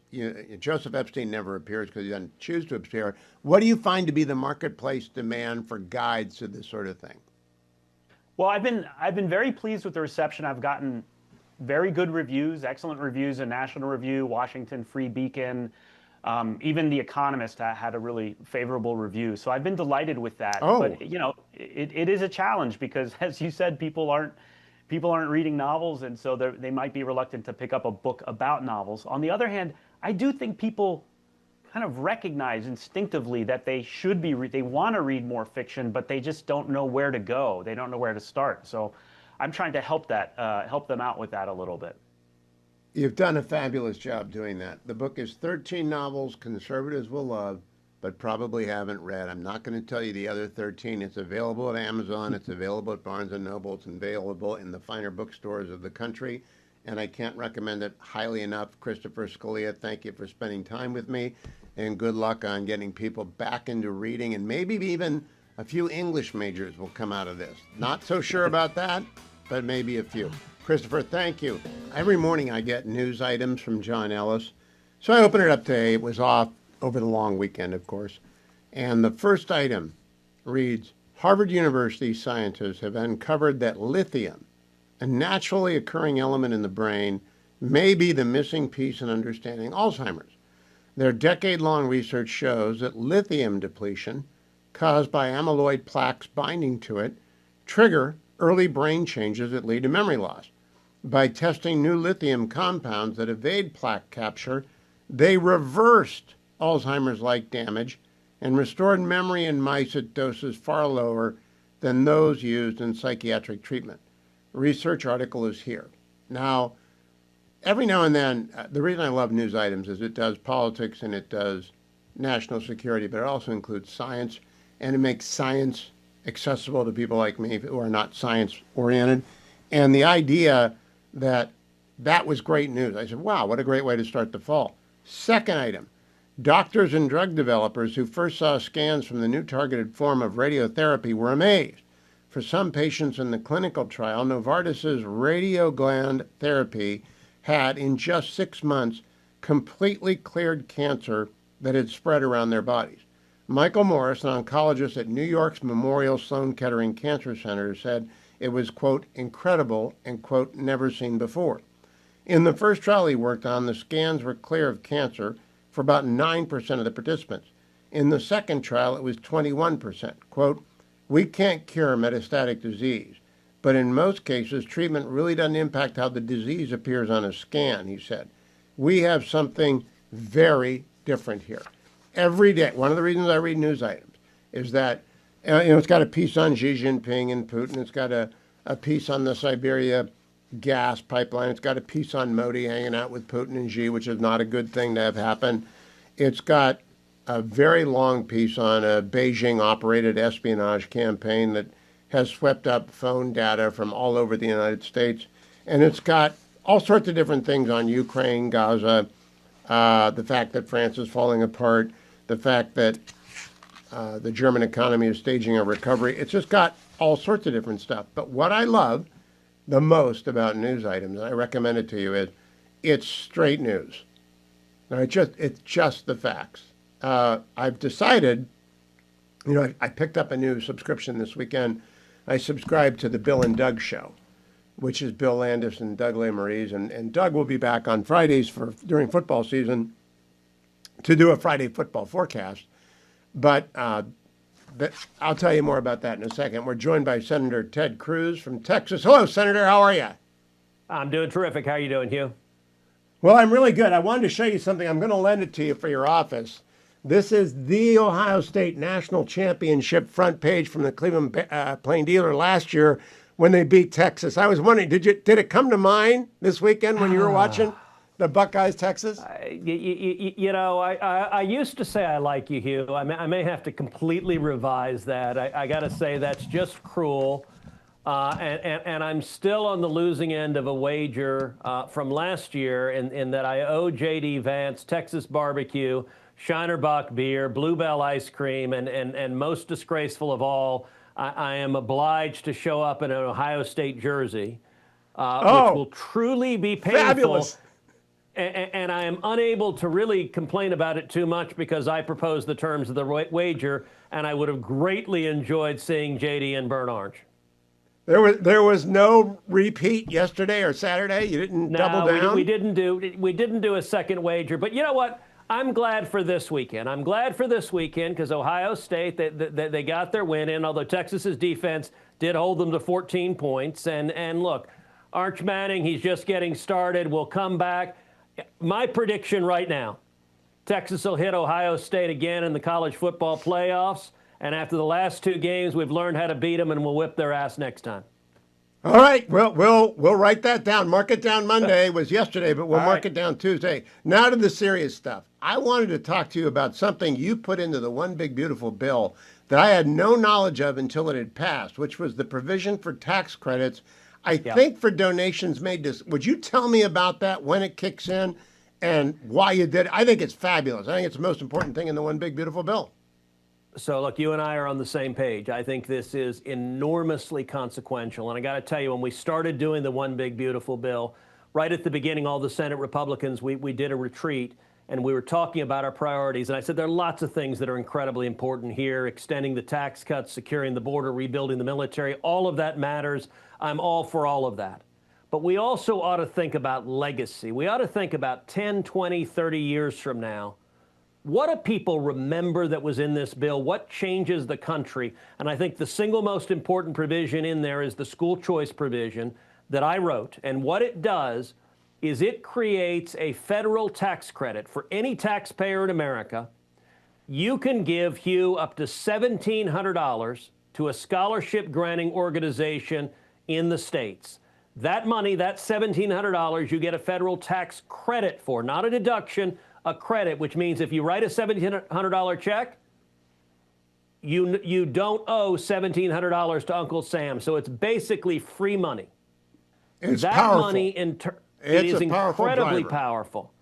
Joseph Epstein never appears because he doesn't choose to appear. What do you find to be the marketplace demand for guides to this sort of thing? Well, I've been very pleased with the reception. I've gotten very good reviews, excellent reviews in National Review, Washington Free Beacon. Even The Economist had a really favorable review. So I've been delighted with that. Oh. But it is a challenge because, as you said, people aren't reading novels, and so they might be reluctant to pick up a book about novels. On the other hand, I do think people kind of recognize instinctively that they want to read more fiction, but they just don't know where to go. They don't know where to start. So I'm trying to help them out with that a little bit. You've done a fabulous job doing that. The book is 13 novels conservatives will love, but probably haven't read. I'm not going to tell you the other 13. It's available at Amazon. It's available at Barnes & Noble. It's available in the finer bookstores of the country. And I can't recommend it highly enough. Christopher Scalia, thank you for spending time with me. And good luck on getting people back into reading. And maybe even a few English majors will come out of this. Not so sure about that, but maybe a few. Christopher, thank you. Every morning I get news items from John Ellis. So I opened it up today. It was off over the long weekend, of course. And the first item reads, Harvard University scientists have uncovered that lithium, a naturally occurring element in the brain, may be the missing piece in understanding Alzheimer's. Their decade-long research shows that lithium depletion, caused by amyloid plaques binding to it, trigger early brain changes that lead to memory loss. By testing new lithium compounds that evade plaque capture, they reversed Alzheimer's-like damage and restored memory in mice at doses far lower than those used in psychiatric treatment. The research article is here. Now, every now and then, the reason I love news items is it does politics and it does national security, but it also includes science, and it makes science accessible to people like me who are not science-oriented. And the idea that was great news. I said, wow, what a great way to start the fall. Second item, doctors and drug developers who first saw scans from the new targeted form of radiotherapy were amazed. For some patients in the clinical trial, Novartis's radiogland therapy had, in just 6 months, completely cleared cancer that had spread around their bodies. Michael Morris, an oncologist at New York's Memorial Sloan Kettering Cancer Center, said it was, quote, incredible and, quote, never seen before. In the first trial he worked on, the scans were clear of cancer for about 9% of the participants. In the second trial, it was 21%. Quote, we can't cure metastatic disease, but in most cases, treatment really doesn't impact how the disease appears on a scan, he said. We have something very different here. Every day, one of the reasons I read news items is that, it's got a piece on Xi Jinping and Putin. It's got a piece on the Siberia gas pipeline. It's got a piece on Modi hanging out with Putin and Xi, which is not a good thing to have happen. It's got a very long piece on a Beijing-operated espionage campaign that has swept up phone data from all over the United States. And it's got all sorts of different things on Ukraine, Gaza, the fact that France is falling apart, the fact that the German economy is staging a recovery. It's just got all sorts of different stuff. But what I love the most about news items, and I recommend it to you, is it's straight news. Now, it's just the facts. I've decided, I picked up a new subscription this weekend. I subscribed to the Bill and Doug Show, which is Bill Landis and Doug Lesmerises. And Doug will be back on Fridays during football season to do a Friday football forecast. But I'll tell you more about that in a second. We're joined by Senator Ted Cruz from Texas. Hello, Senator. How are you? I'm doing terrific. How are you doing, Hugh? Well, I'm really good. I wanted to show you something. I'm going to lend it to you for your office. This is the Ohio State National Championship front page from the Cleveland Plain Dealer last year when they beat Texas. I was wondering, did it come to mind this weekend when you were watching the Buckeyes, Texas? I used to say I like you, Hugh. I may have to completely revise that. I got to say that's just cruel. And I'm still on the losing end of a wager from last year in that I owe J.D. Vance Texas barbecue, Shinerbach beer, Bluebell ice cream, and most disgraceful of all, I am obliged to show up in an Ohio State jersey, which will truly be painful. Fabulous. And I am unable to really complain about it too much because I proposed the terms of the wager, and I would have greatly enjoyed seeing JD in burnt orange. There was no repeat yesterday or Saturday. You didn't double down. We didn't do a second wager. But you know what? I'm glad for this weekend. I'm glad for this weekend because Ohio State they got their win in. Although Texas's defense did hold them to 14 points. And look, Arch Manning, he's just getting started. We'll come back. My prediction right now: Texas will hit Ohio State again in the college football playoffs. And after the last two games, we've learned how to beat them, and we'll whip their ass next time. All right, we'll write that down. Mark it down. Monday was yesterday, but we'll mark it down Tuesday. Now to the serious stuff. I wanted to talk to you about something you put into the One Big Beautiful Bill that I had no knowledge of until it had passed, which was the provision for tax credits. I think for donations made to. Would you tell me about that, when it kicks in, and why you did it? I think it's fabulous. I think it's the most important thing in the One Big Beautiful Bill. So, look, you and I are on the same page. I think this is enormously consequential. And I got to tell you, when we started doing the One Big Beautiful Bill, right at the beginning, all the Senate Republicans, we did a retreat, and we were talking about our priorities. And I said there are lots of things that are incredibly important here: extending the tax cuts, securing the border, rebuilding the military. All of that matters. I'm all for all of that. But we also ought to think about legacy. We ought to think about 10, 20, 30 years from now. What do people remember that was in this bill? What changes the country? And I think the single most important provision in there is the school choice provision that I wrote. And what it does is it creates a federal tax credit for any taxpayer in America. You can give, Hugh, up to $1,700 to a scholarship granting organization in the states. That money, that $1,700, you get a federal tax credit for, not a deduction, a credit, which means if you write a $1,700 check, you don't owe $1,700 to Uncle Sam. So it's basically free money. It's that powerful. money it is incredibly powerful.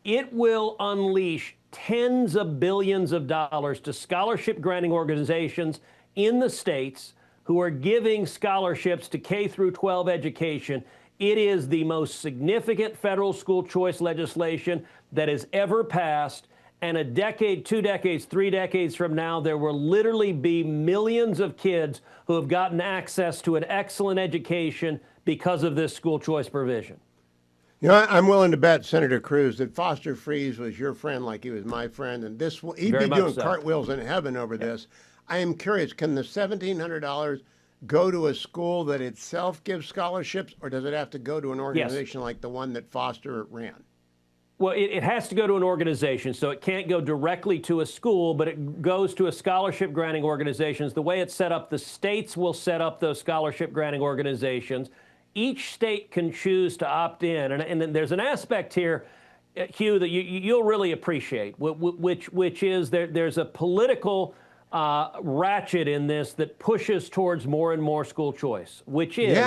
It will unleash tens of billions of dollars to scholarship granting organizations in the states who are giving scholarships to K through 12 education. It is the most significant federal school choice legislation that has ever passed. And a decade, 2 decades, 3 decades from now, there will literally be millions of kids who have gotten access to an excellent education because of this school choice provision. You know, I'm willing to bet, Senator Cruz, that Foster Freeze was your friend like he was my friend, and he'd be doing cartwheels in heaven over this. I am curious, can the $1,700 go to a school that itself gives scholarships, or does it have to go to an organization like the one that Foster ran? Well, it has to go to an organization, so it can't go directly to a school, but it goes to a scholarship granting organizations. The way it's set up, the states will set up those scholarship granting organizations. Each state can choose to opt in, and then there's an aspect here, Hugh, that you'll really appreciate, which is there's a political ratchet in this that pushes towards more and more school choice, which is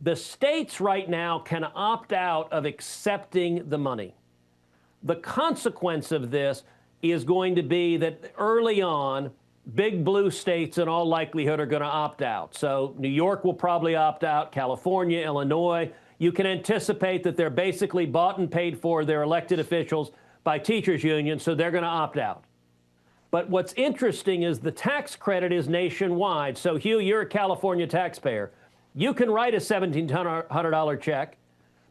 the states right now can opt out of accepting the money. The consequence of this is going to be that early on, big blue states in all likelihood are going to opt out. So New York will probably opt out, California, Illinois. You can anticipate that they're basically bought and paid for, their elected officials, by teachers' unions, so they're going to opt out. But what's interesting is the tax credit is nationwide. So, Hugh, you're a California taxpayer. You can write a $1,700 check,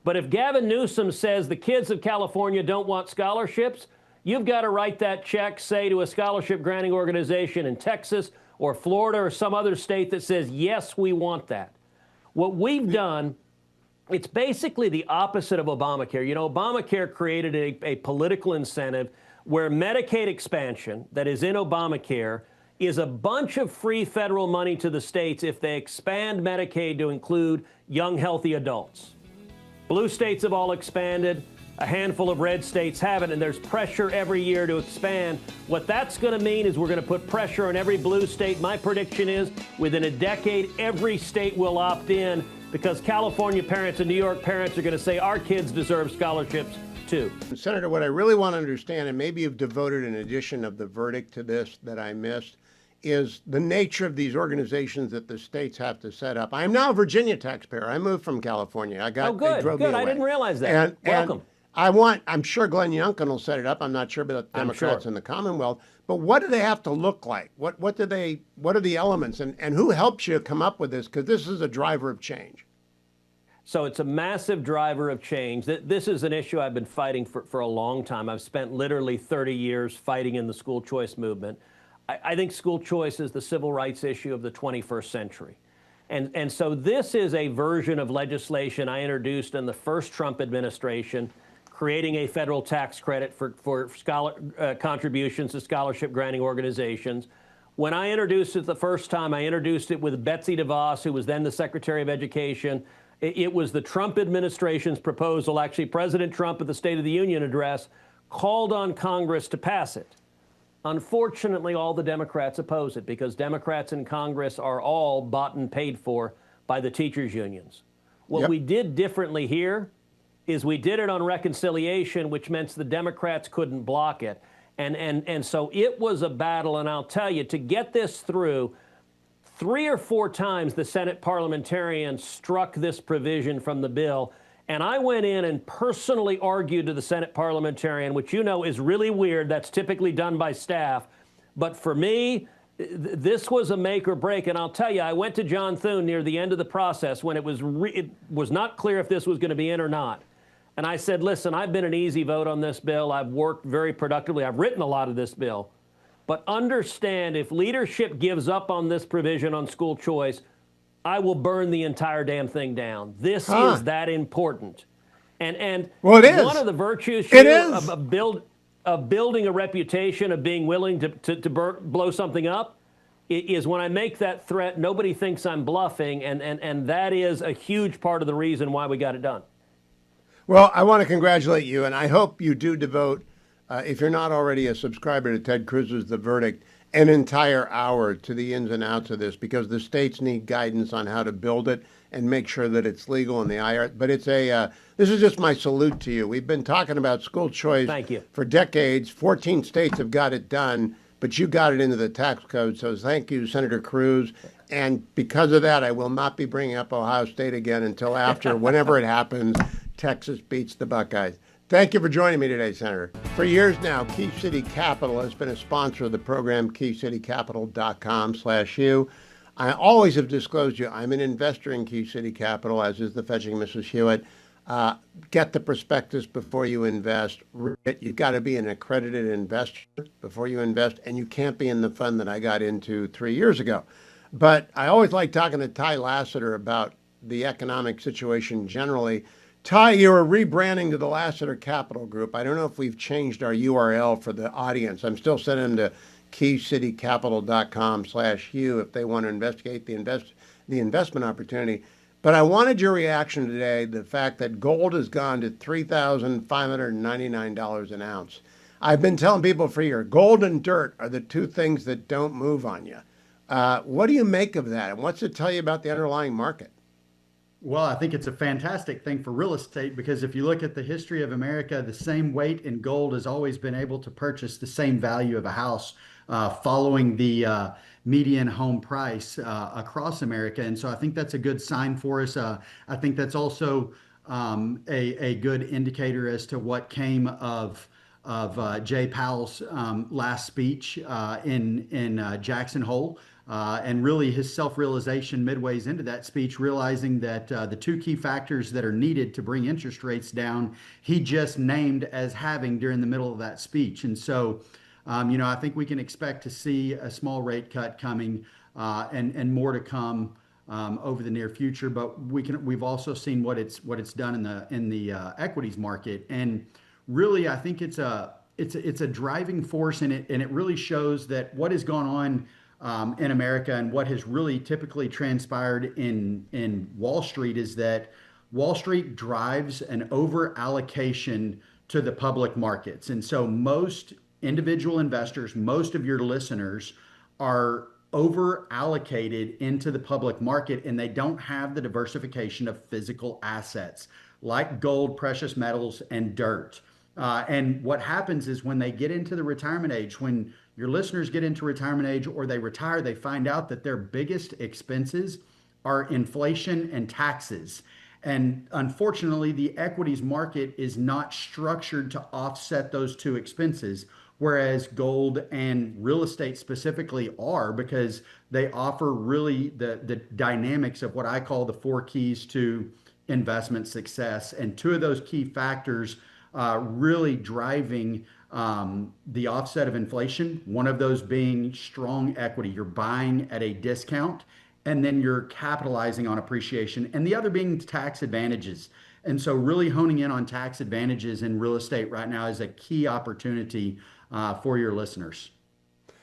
but if Gavin Newsom says the kids of California don't want scholarships, you've got to write that check, say, to a scholarship granting organization in Texas or Florida or some other state that says, yes, we want that. What we've done, it's basically the opposite of Obamacare. You know, Obamacare created a political incentive where Medicaid expansion that is in Obamacare is a bunch of free federal money to the states if they expand Medicaid to include young, healthy adults. Blue states have all expanded. A handful of red states haven't, and there's pressure every year to expand. What that's going to mean is we're going to put pressure on every blue state. My prediction is within a decade, every state will opt in because California parents and New York parents are going to say our kids deserve scholarships too. Senator, what I really want to understand, and maybe you've devoted an edition of the verdict to this that I missed, is the nature of these organizations that the states have to set up. I am now a Virginia taxpayer. I moved from California. They drove me away. I didn't realize that. Welcome. I'm sure Glenn Youngkin will set it up. I'm not sure about the Democrats in the Commonwealth. But what do they have to look like? What are the elements? And who helps you come up with this? Because this is a driver of change. So it's a massive driver of change. This is an issue I've been fighting for a long time. I've spent literally 30 years fighting in the school choice movement. I think school choice is the civil rights issue of the 21st century. And so this is a version of legislation I introduced in the first Trump administration, creating a federal tax credit for contributions to scholarship granting organizations. When I introduced it the first time, I introduced it with Betsy DeVos, who was then the Secretary of Education. It was the Trump administration's proposal. Actually, President Trump at the State of the Union address called on Congress to pass it. Unfortunately, all the Democrats oppose it because Democrats in Congress are all bought and paid for by the teachers' unions. What we did differently here is we did it on reconciliation, which meant the Democrats couldn't block it. And so it was a battle, and I'll tell you, to get this through, 3 or 4 times the Senate parliamentarians struck this provision from the bill, and I went in and personally argued to the Senate parliamentarian, which you know is really weird. That's typically done by staff. But for me, this was a make or break. And I'll tell you, I went to John Thune near the end of the process when it was not clear if this was going to be in or not. And I said, listen, I've been an easy vote on this bill. I've worked very productively. I've written a lot of this bill. But understand, if leadership gives up on this provision on school choice, I will burn the entire damn thing down. This is that important. And well, it is. One of the virtues of building a reputation, of being willing to blow something up, is when I make that threat, nobody thinks I'm bluffing, and that is a huge part of the reason why we got it done. Well, I want to congratulate you, and I hope you do devote, if you're not already a subscriber to Ted Cruz's The Verdict, an entire hour to the ins and outs of this, because the states need guidance on how to build it and make sure that it's legal in the IR. But it's this is just my salute to you. We've been talking about school choice for decades. 14 states have got it done, but you got it into the tax code. So thank you, Senator Cruz. And because of that, I will not be bringing up Ohio State again until after, whenever it happens, Texas beats the Buckeyes. Thank you for joining me today, Senator. For years now, Key City Capital has been a sponsor of the program, keycitycapital.com/Hugh. I always have disclosed you. I'm an investor in Key City Capital, as is the fetching Mrs. Hewitt. Get the prospectus before you invest. You've got to be an accredited investor before you invest, and you can't be in the fund that I got into 3 years ago. But I always like talking to Ty Lassiter about the economic situation generally. Ty, you are rebranding to the Lassiter Capital Group. I don't know if we've changed our URL for the audience. I'm still sending them to keycitycapital.com/Hugh if they want to investigate the investment opportunity. But I wanted your reaction today to the fact that gold has gone to $3,599 an ounce. I've been telling people for years, gold and dirt are the two things that don't move on you. What do you make of that? And what's it tell you about the underlying market? Well, I think it's a fantastic thing for real estate, because if you look at the history of America, the same weight in gold has always been able to purchase the same value of a house following the median home price across America. And so I think that's a good sign for us. I think that's also a good indicator as to what came of Jay Powell's last speech in Jackson Hole. And really his self-realization midways into that speech, realizing that the two key factors that are needed to bring interest rates down, he just named as having during the middle of that speech. And so, I think we can expect to see a small rate cut coming and more to come over the near future. But we've also seen what it's done in the equities market. And really, I think it's a driving force in it, and it really shows that what has gone on in America and what has really typically transpired in Wall Street is that Wall Street drives an over allocation to the public markets. And so most individual investors, most of your listeners are over allocated into the public market, and they don't have the diversification of physical assets like gold, precious metals, and dirt. And what happens is when they get into the retirement age, when your listeners get into retirement age or they retire, they find out that their biggest expenses are inflation and taxes. And unfortunately, the equities market is not structured to offset those two expenses, whereas gold and real estate specifically are, because they offer really the dynamics of what I call the four keys to investment success. And two of those key factors really driving the offset of inflation, one of those being strong equity. You're buying at a discount, and then you're capitalizing on appreciation, and the other being tax advantages. And so really honing in on tax advantages in real estate right now is a key opportunity for your listeners.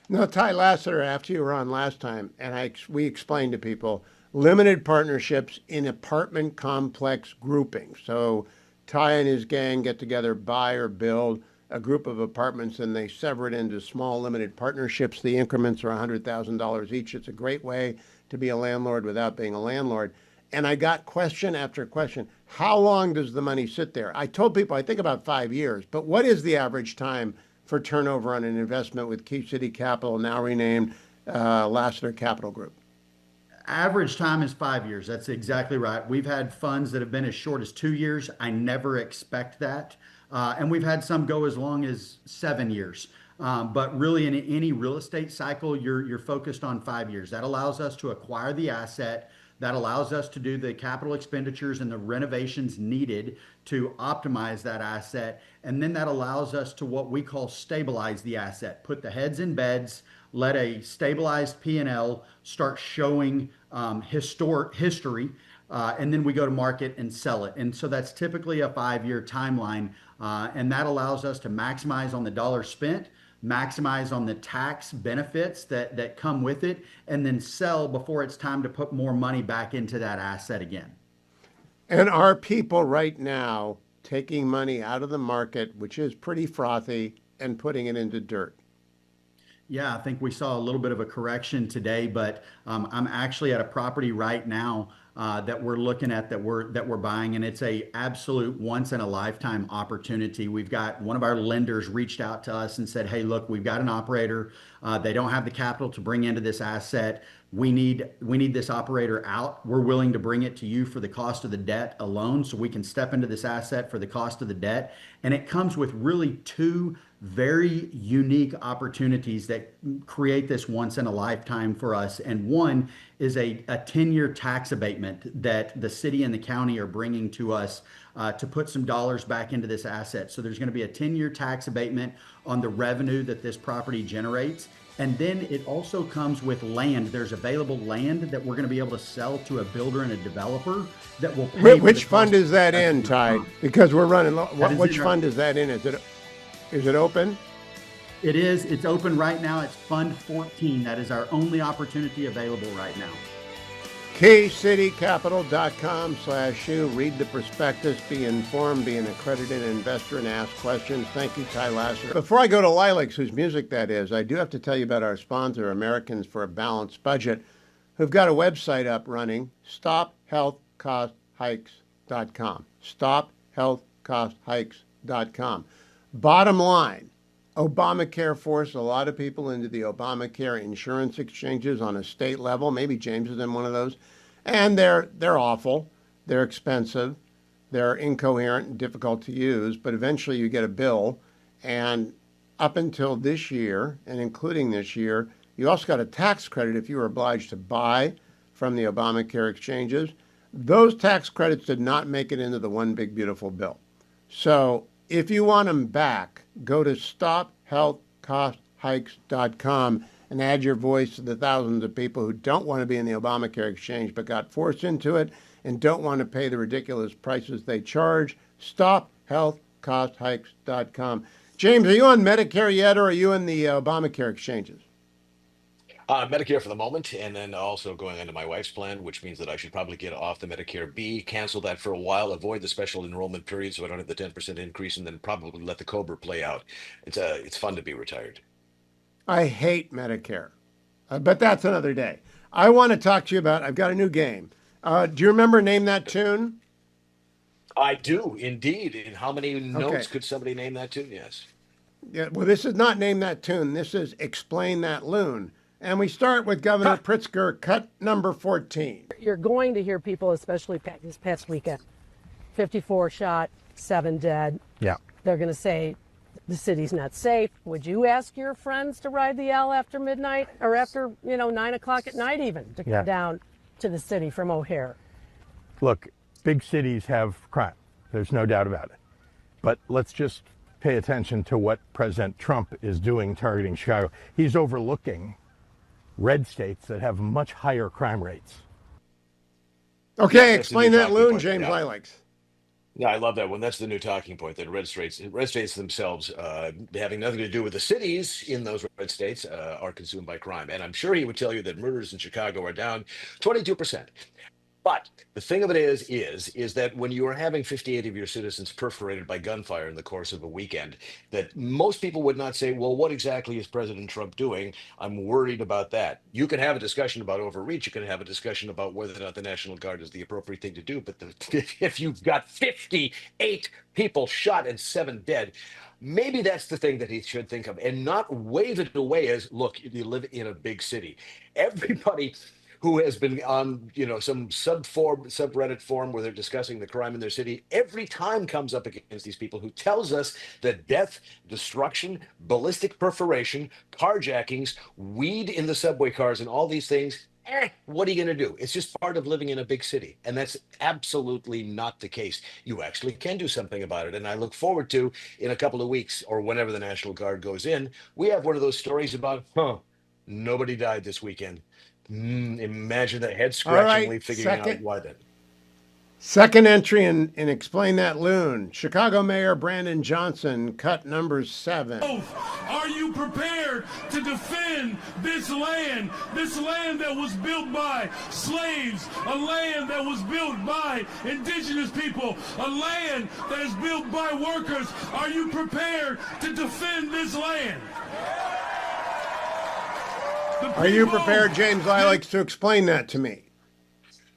Now, Ty Lassiter, after you were on last time, and we explained to people limited partnerships in apartment complex groupings. So Ty and his gang get together, buy or build a group of apartments, and they sever it into small limited partnerships. The increments are $100,000 each. It's a great way to be a landlord without being a landlord. And I got question after question. How long does the money sit there? I told people I think about 5 years, but what is the average time for turnover on an investment with Key City Capital, now renamed Lassiter Capital Group? Average time is 5 years. That's exactly right. We've had funds that have been as short as 2 years. I never expect that. And we've had some go as long as 7 years. But really in any real estate cycle, you're focused on 5 years. That allows us to acquire the asset. That allows us to do the capital expenditures and the renovations needed to optimize that asset. And then that allows us to what we call stabilize the asset, put the heads in beds, let a stabilized P&L start showing history, and then we go to market and sell it. And so that's typically a 5-year timeline, and that allows us to maximize on the dollar spent, maximize on the tax benefits that come with it, and then sell before it's time to put more money back into that asset again. And are people right now taking money out of the market, which is pretty frothy, and putting it into dirt? Yeah, I think we saw a little bit of a correction today, but I'm actually at a property right now that we're looking at that we're buying, and it's a absolute once in a lifetime opportunity. We've got one of our lenders reached out to us and said, "Hey, look, we've got an operator. They don't have the capital to bring into this asset. We need this operator out. We're willing to bring it to you for the cost of the debt alone, so we can step into this asset for the cost of the debt." And it comes with really two very unique opportunities that create this once in a lifetime for us. And one is a 10-year tax abatement that the city and the county are bringing to us to put some dollars back into this asset. So there's going to be a 10-year tax abatement on the revenue that this property generates. And then it also comes with land. There's available land that we're going to be able to sell to a builder and a developer that will pay. Which fund is that in, Ty? Because we're running low. Which fund is that in? Is it open? It is. It's open right now. It's Fund 14. That is our only opportunity available right now. keycitycapital.com/Hugh. Read the prospectus, be informed, be an accredited investor, and ask questions. Thank you, Ty Lassiter. Before I go to Lilacs, whose music that is, I do have to tell you about our sponsor, Americans for a Balanced Budget, who've got a website up running, StopHealthCostHikes.com. StopHealthCostHikes.com. Bottom line, Obamacare forced a lot of people into the Obamacare insurance exchanges on a state level. Maybe James is in one of those. And they're awful. They're expensive. They're incoherent and difficult to use. But eventually you get a bill. And up until this year, and including this year, you also got a tax credit if you were obliged to buy from the Obamacare exchanges. Those tax credits did not make it into the one big beautiful bill. So if you want them back, go to StopHealthCostHikes.com and add your voice to the thousands of people who don't want to be in the Obamacare exchange but got forced into it and don't want to pay the ridiculous prices they charge. StopHealthCostHikes.com. James, are you on Medicare yet, or are you in the Obamacare exchanges? Medicare for the moment, and then also going onto my wife's plan, which means that I should probably get off the Medicare B, cancel that for a while, avoid the special enrollment period so I don't have the 10% increase, and then probably let the COBRA play out. It's fun to be retired. I hate Medicare, but that's another day. I want to talk to you about, I've got a new game. Do you remember Name That Tune? I do indeed. In how many Okay. notes could somebody name that tune? Yes. Yeah, well, this is not Name That Tune. This is Explain That Loon. And we start with Governor Pritzker, cut number 14. You're going to hear people, especially this past weekend, 54 shot, 7 dead. Yeah. They're going to say the city's not safe. Would you ask your friends to ride the L after midnight or after, 9 o'clock at night even to come down to the city from O'Hare? Look, big cities have crime. There's no doubt about it. But let's just pay attention to what President Trump is doing targeting Chicago. He's overlooking red states that have much higher crime rates. Okay, explain that loon, James Lilacs. Yeah, I love that one. That's the new talking point. That red states themselves, having nothing to do with the cities in those red states, are consumed by crime. And I'm sure he would tell you that murders in Chicago are down 22%. But the thing of it is that when you are having 58 of your citizens perforated by gunfire in the course of a weekend, that most people would not say, well, what exactly is President Trump doing? I'm worried about that. You can have a discussion about overreach. You can have a discussion about whether or not the National Guard is the appropriate thing to do. But if you've got 58 people shot and 7 dead, maybe that's the thing that he should think of and not wave it away as, look, you live in a big city. Everybody who has been on, some subreddit forum where they're discussing the crime in their city, every time comes up against these people who tells us that death, destruction, ballistic perforation, carjackings, weed in the subway cars, and all these things, what are you going to do? It's just part of living in a big city. And that's absolutely not the case. You actually can do something about it. And I look forward to, in a couple of weeks, or whenever the National Guard goes in, we have one of those stories about, nobody died this weekend. Imagine that head-scratchingly figuring out why that. Second entry in Explain That Loon. Chicago Mayor Brandon Johnson, cut number 7. Are you prepared to defend this land that was built by slaves, a land that was built by indigenous people, a land that is built by workers? Are you prepared to defend this land? Are you prepared, James Lilacs, to explain that to me?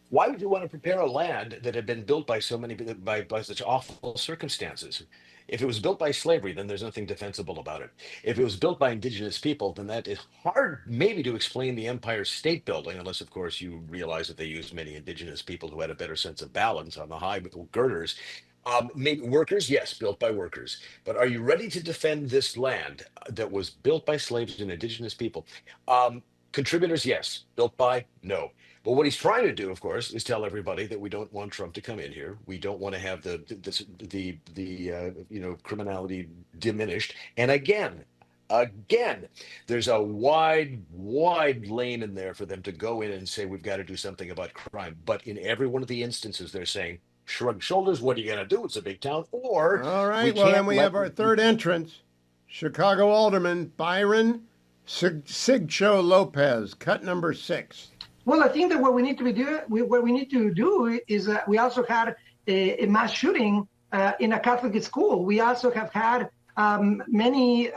Why would you want to prepare a land that had been built by so many by such awful circumstances? If it was built by slavery, then there's nothing defensible about it. If it was built by indigenous people, then that is hard maybe to explain the Empire State Building, unless, of course, you realize that they used many indigenous people who had a better sense of balance on the high with girders. Maybe workers, yes, built by workers. But are you ready to defend this land that was built by slaves and indigenous people? Contributors, yes. Built by, no. But what he's trying to do, of course, is tell everybody that we don't want Trump to come in here. We don't want to have the criminality diminished. And again, there's a wide lane in there for them to go in and say we've got to do something about crime. But in every one of the instances, they're saying, shrug shoulders, what are you going to do? It's a big town. Or all right, well, then we have our third entrance. Chicago Alderman Byron Sigcho Lopez, cut number 6. Well, I think that what we need to do is we also had a mass shooting in a Catholic school. We also have had many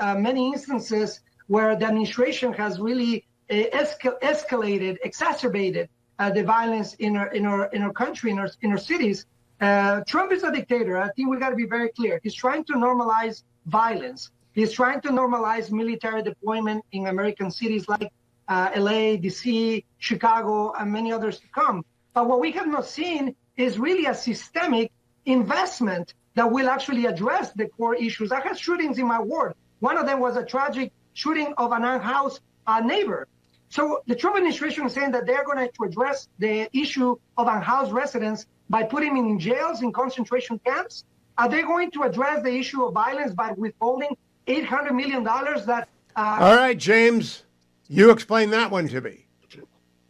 instances where the administration has really escalated, exacerbated the violence in our country, in our cities. Trump is a dictator. I think we got to be very clear. He's trying to normalize violence. He's trying to normalize military deployment in American cities like LA, DC, Chicago, and many others to come. But what we have not seen is really a systemic investment that will actually address the core issues. I had shootings in my ward. One of them was a tragic shooting of an unhoused neighbor. So the Trump administration is saying that they're going to address the issue of unhoused residents by putting them in jails, in concentration camps. Are they going to address the issue of violence by withholding $800 million that... All right, James, you explain that one to me.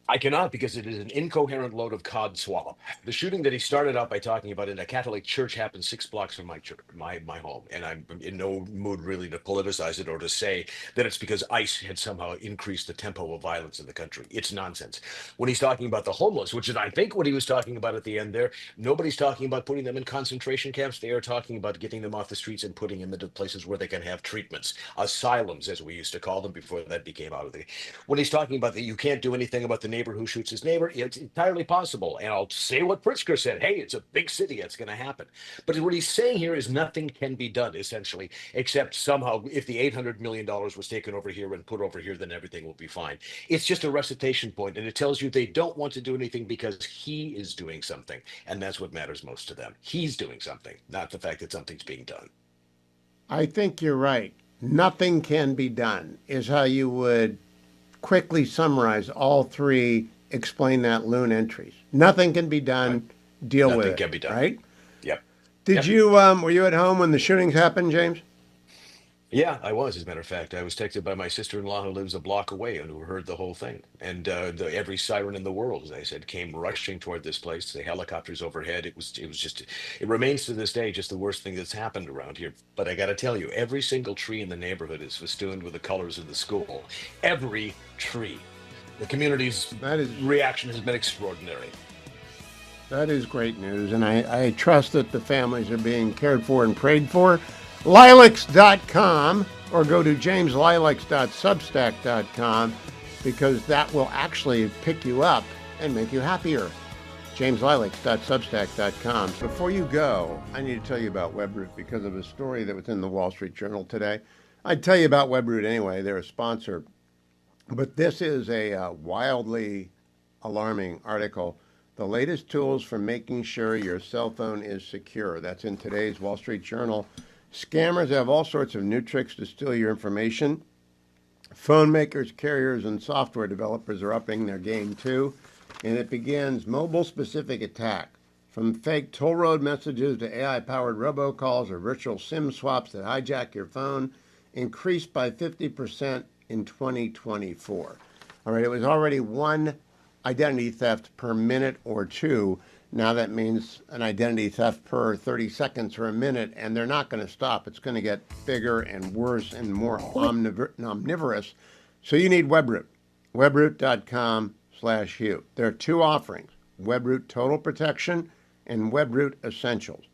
I cannot, because it is an incoherent load of cod swallow. The shooting that he started out by talking about in a Catholic church happened 6 blocks from my church, my home, and I'm in no mood really to politicize it or to say that it's because ICE had somehow increased the tempo of violence in the country. It's nonsense. When he's talking about the homeless, which is I think what he was talking about at the end there, nobody's talking about putting them in concentration camps. They are talking about getting them off the streets and putting them into places where they can have treatments, asylums, as we used to call them before that became out of the. When he's talking about that you can't do anything about the neighbor who shoots his neighbor, it's entirely possible. And I'll say what Pritzker said. Hey, it's a big city. It's going to happen. But what he's saying here is nothing can be done, essentially, except somehow if the $800 million was taken over here and put over here, then everything will be fine. It's just a recitation point, and it tells you they don't want to do anything because he is doing something. And that's what matters most to them. He's doing something, not the fact that something's being done. I think you're right. Nothing can be done is how you would quickly summarize all three explain that loon entries. Nothing can be done. Deal with it. Nothing can be done. Right? Yep. Did you were you at home when the shootings happened, James? Yeah, I was. As a matter of fact, I was texted by my sister-in-law who lives a block away and who heard the whole thing. And every siren in the world, as I said, came rushing toward this place. The helicopters overhead. It was just. It remains to this day just the worst thing that's happened around here. But I got to tell you, every single tree in the neighborhood is festooned with the colors of the school. Every tree. The community's reaction has been extraordinary. That is great news, and I trust that the families are being cared for and prayed for. Lilacs.com or go to jameslilacs.substack.com because that will actually pick you up and make you happier. jameslilacs.substack.com. Before you go, I need to tell you about WebRoot because of a story that was in the Wall Street Journal today. I'd tell you about WebRoot anyway. They're a sponsor. But this is a wildly alarming article. The latest tools for making sure your cell phone is secure. That's in today's Wall Street Journal. Scammers have all sorts of new tricks to steal your information. Phone makers, carriers, and software developers are upping their game too. And it begins mobile-specific attack. From fake toll road messages to AI-powered robocalls or virtual SIM swaps that hijack your phone, increased by 50% in 2024. All right, it was already one identity theft per minute or two. Now that means an identity theft per 30 seconds or a minute, and they're not going to stop. It's going to get bigger and worse and more omnivorous. So you need WebRoot. WebRoot.com/Hugh. There are two offerings, WebRoot Total Protection and WebRoot Essentials.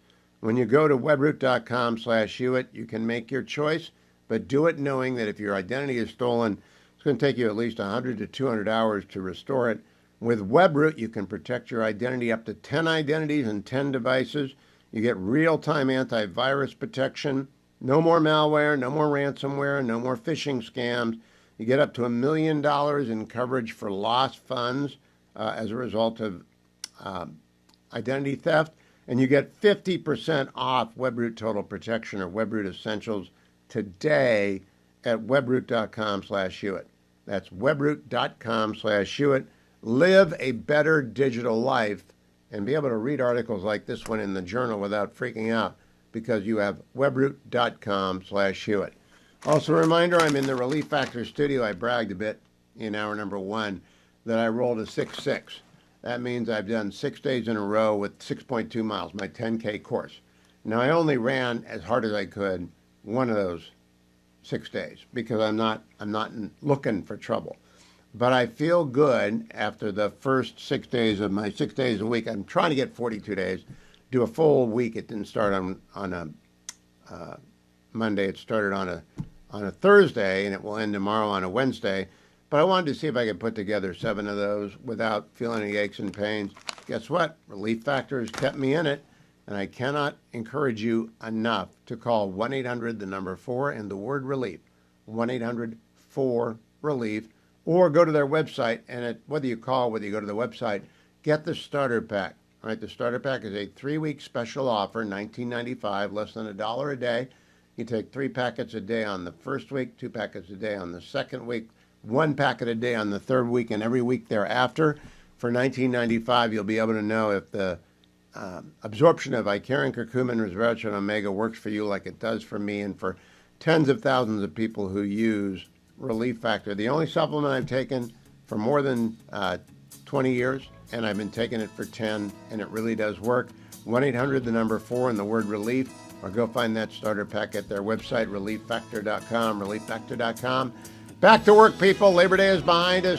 When you go to WebRoot.com/Hewitt, you can make your choice, but do it knowing that if your identity is stolen, it's going to take you at least 100 to 200 hours to restore it. With WebRoot, you can protect your identity up to 10 identities and 10 devices. You get real-time antivirus protection, no more malware, no more ransomware, no more phishing scams. You get up to $1 million in coverage for lost funds as a result of identity theft. And you get 50% off WebRoot Total Protection or WebRoot Essentials today at WebRoot.com/Hewitt. That's WebRoot.com/Hewitt. Live a better digital life and be able to read articles like this one in the journal without freaking out because you have WebRoot.com/Hewitt. Also, a reminder, I'm in the Relief Factor studio. I bragged a bit in hour number one that I rolled a 6.6. That means I've done 6 days in a row with 6.2 miles, my 10K course. Now, I only ran as hard as I could one of those 6 days because I'm not looking for trouble. But I feel good after the first 6 days of my 6 days a week. I'm trying to get 42 days, do a full week. It didn't start on a Monday. It started on a Thursday, and it will end tomorrow on a Wednesday. But I wanted to see if I could put together 7 of those without feeling any aches and pains. Guess what? Relief Factor has kept me in it, and I cannot encourage you enough to call 1-800, the number 4, and the word relief, 1-800-4-RELIEF, or go to their website, and whether you call, whether you go to the website, get the starter pack. All right, the starter pack is a 3-week special offer, $19.95, less than $1 a day. You take 3 packets a day on the first week, 2 packets a day on the second week, 1 packet a day on the third week, and every week thereafter. For $19.95, you'll be able to know if the absorption of Icarian, curcumin, resveratrol, and omega works for you like it does for me and for tens of thousands of people who use Relief Factor. The only supplement I've taken for more than 20 years, and I've been taking it for 10, and it really does work. 1-800, the number 4, and the word relief, or go find that starter pack at their website, relieffactor.com, relieffactor.com. Back to work, people. Labor Day is behind us.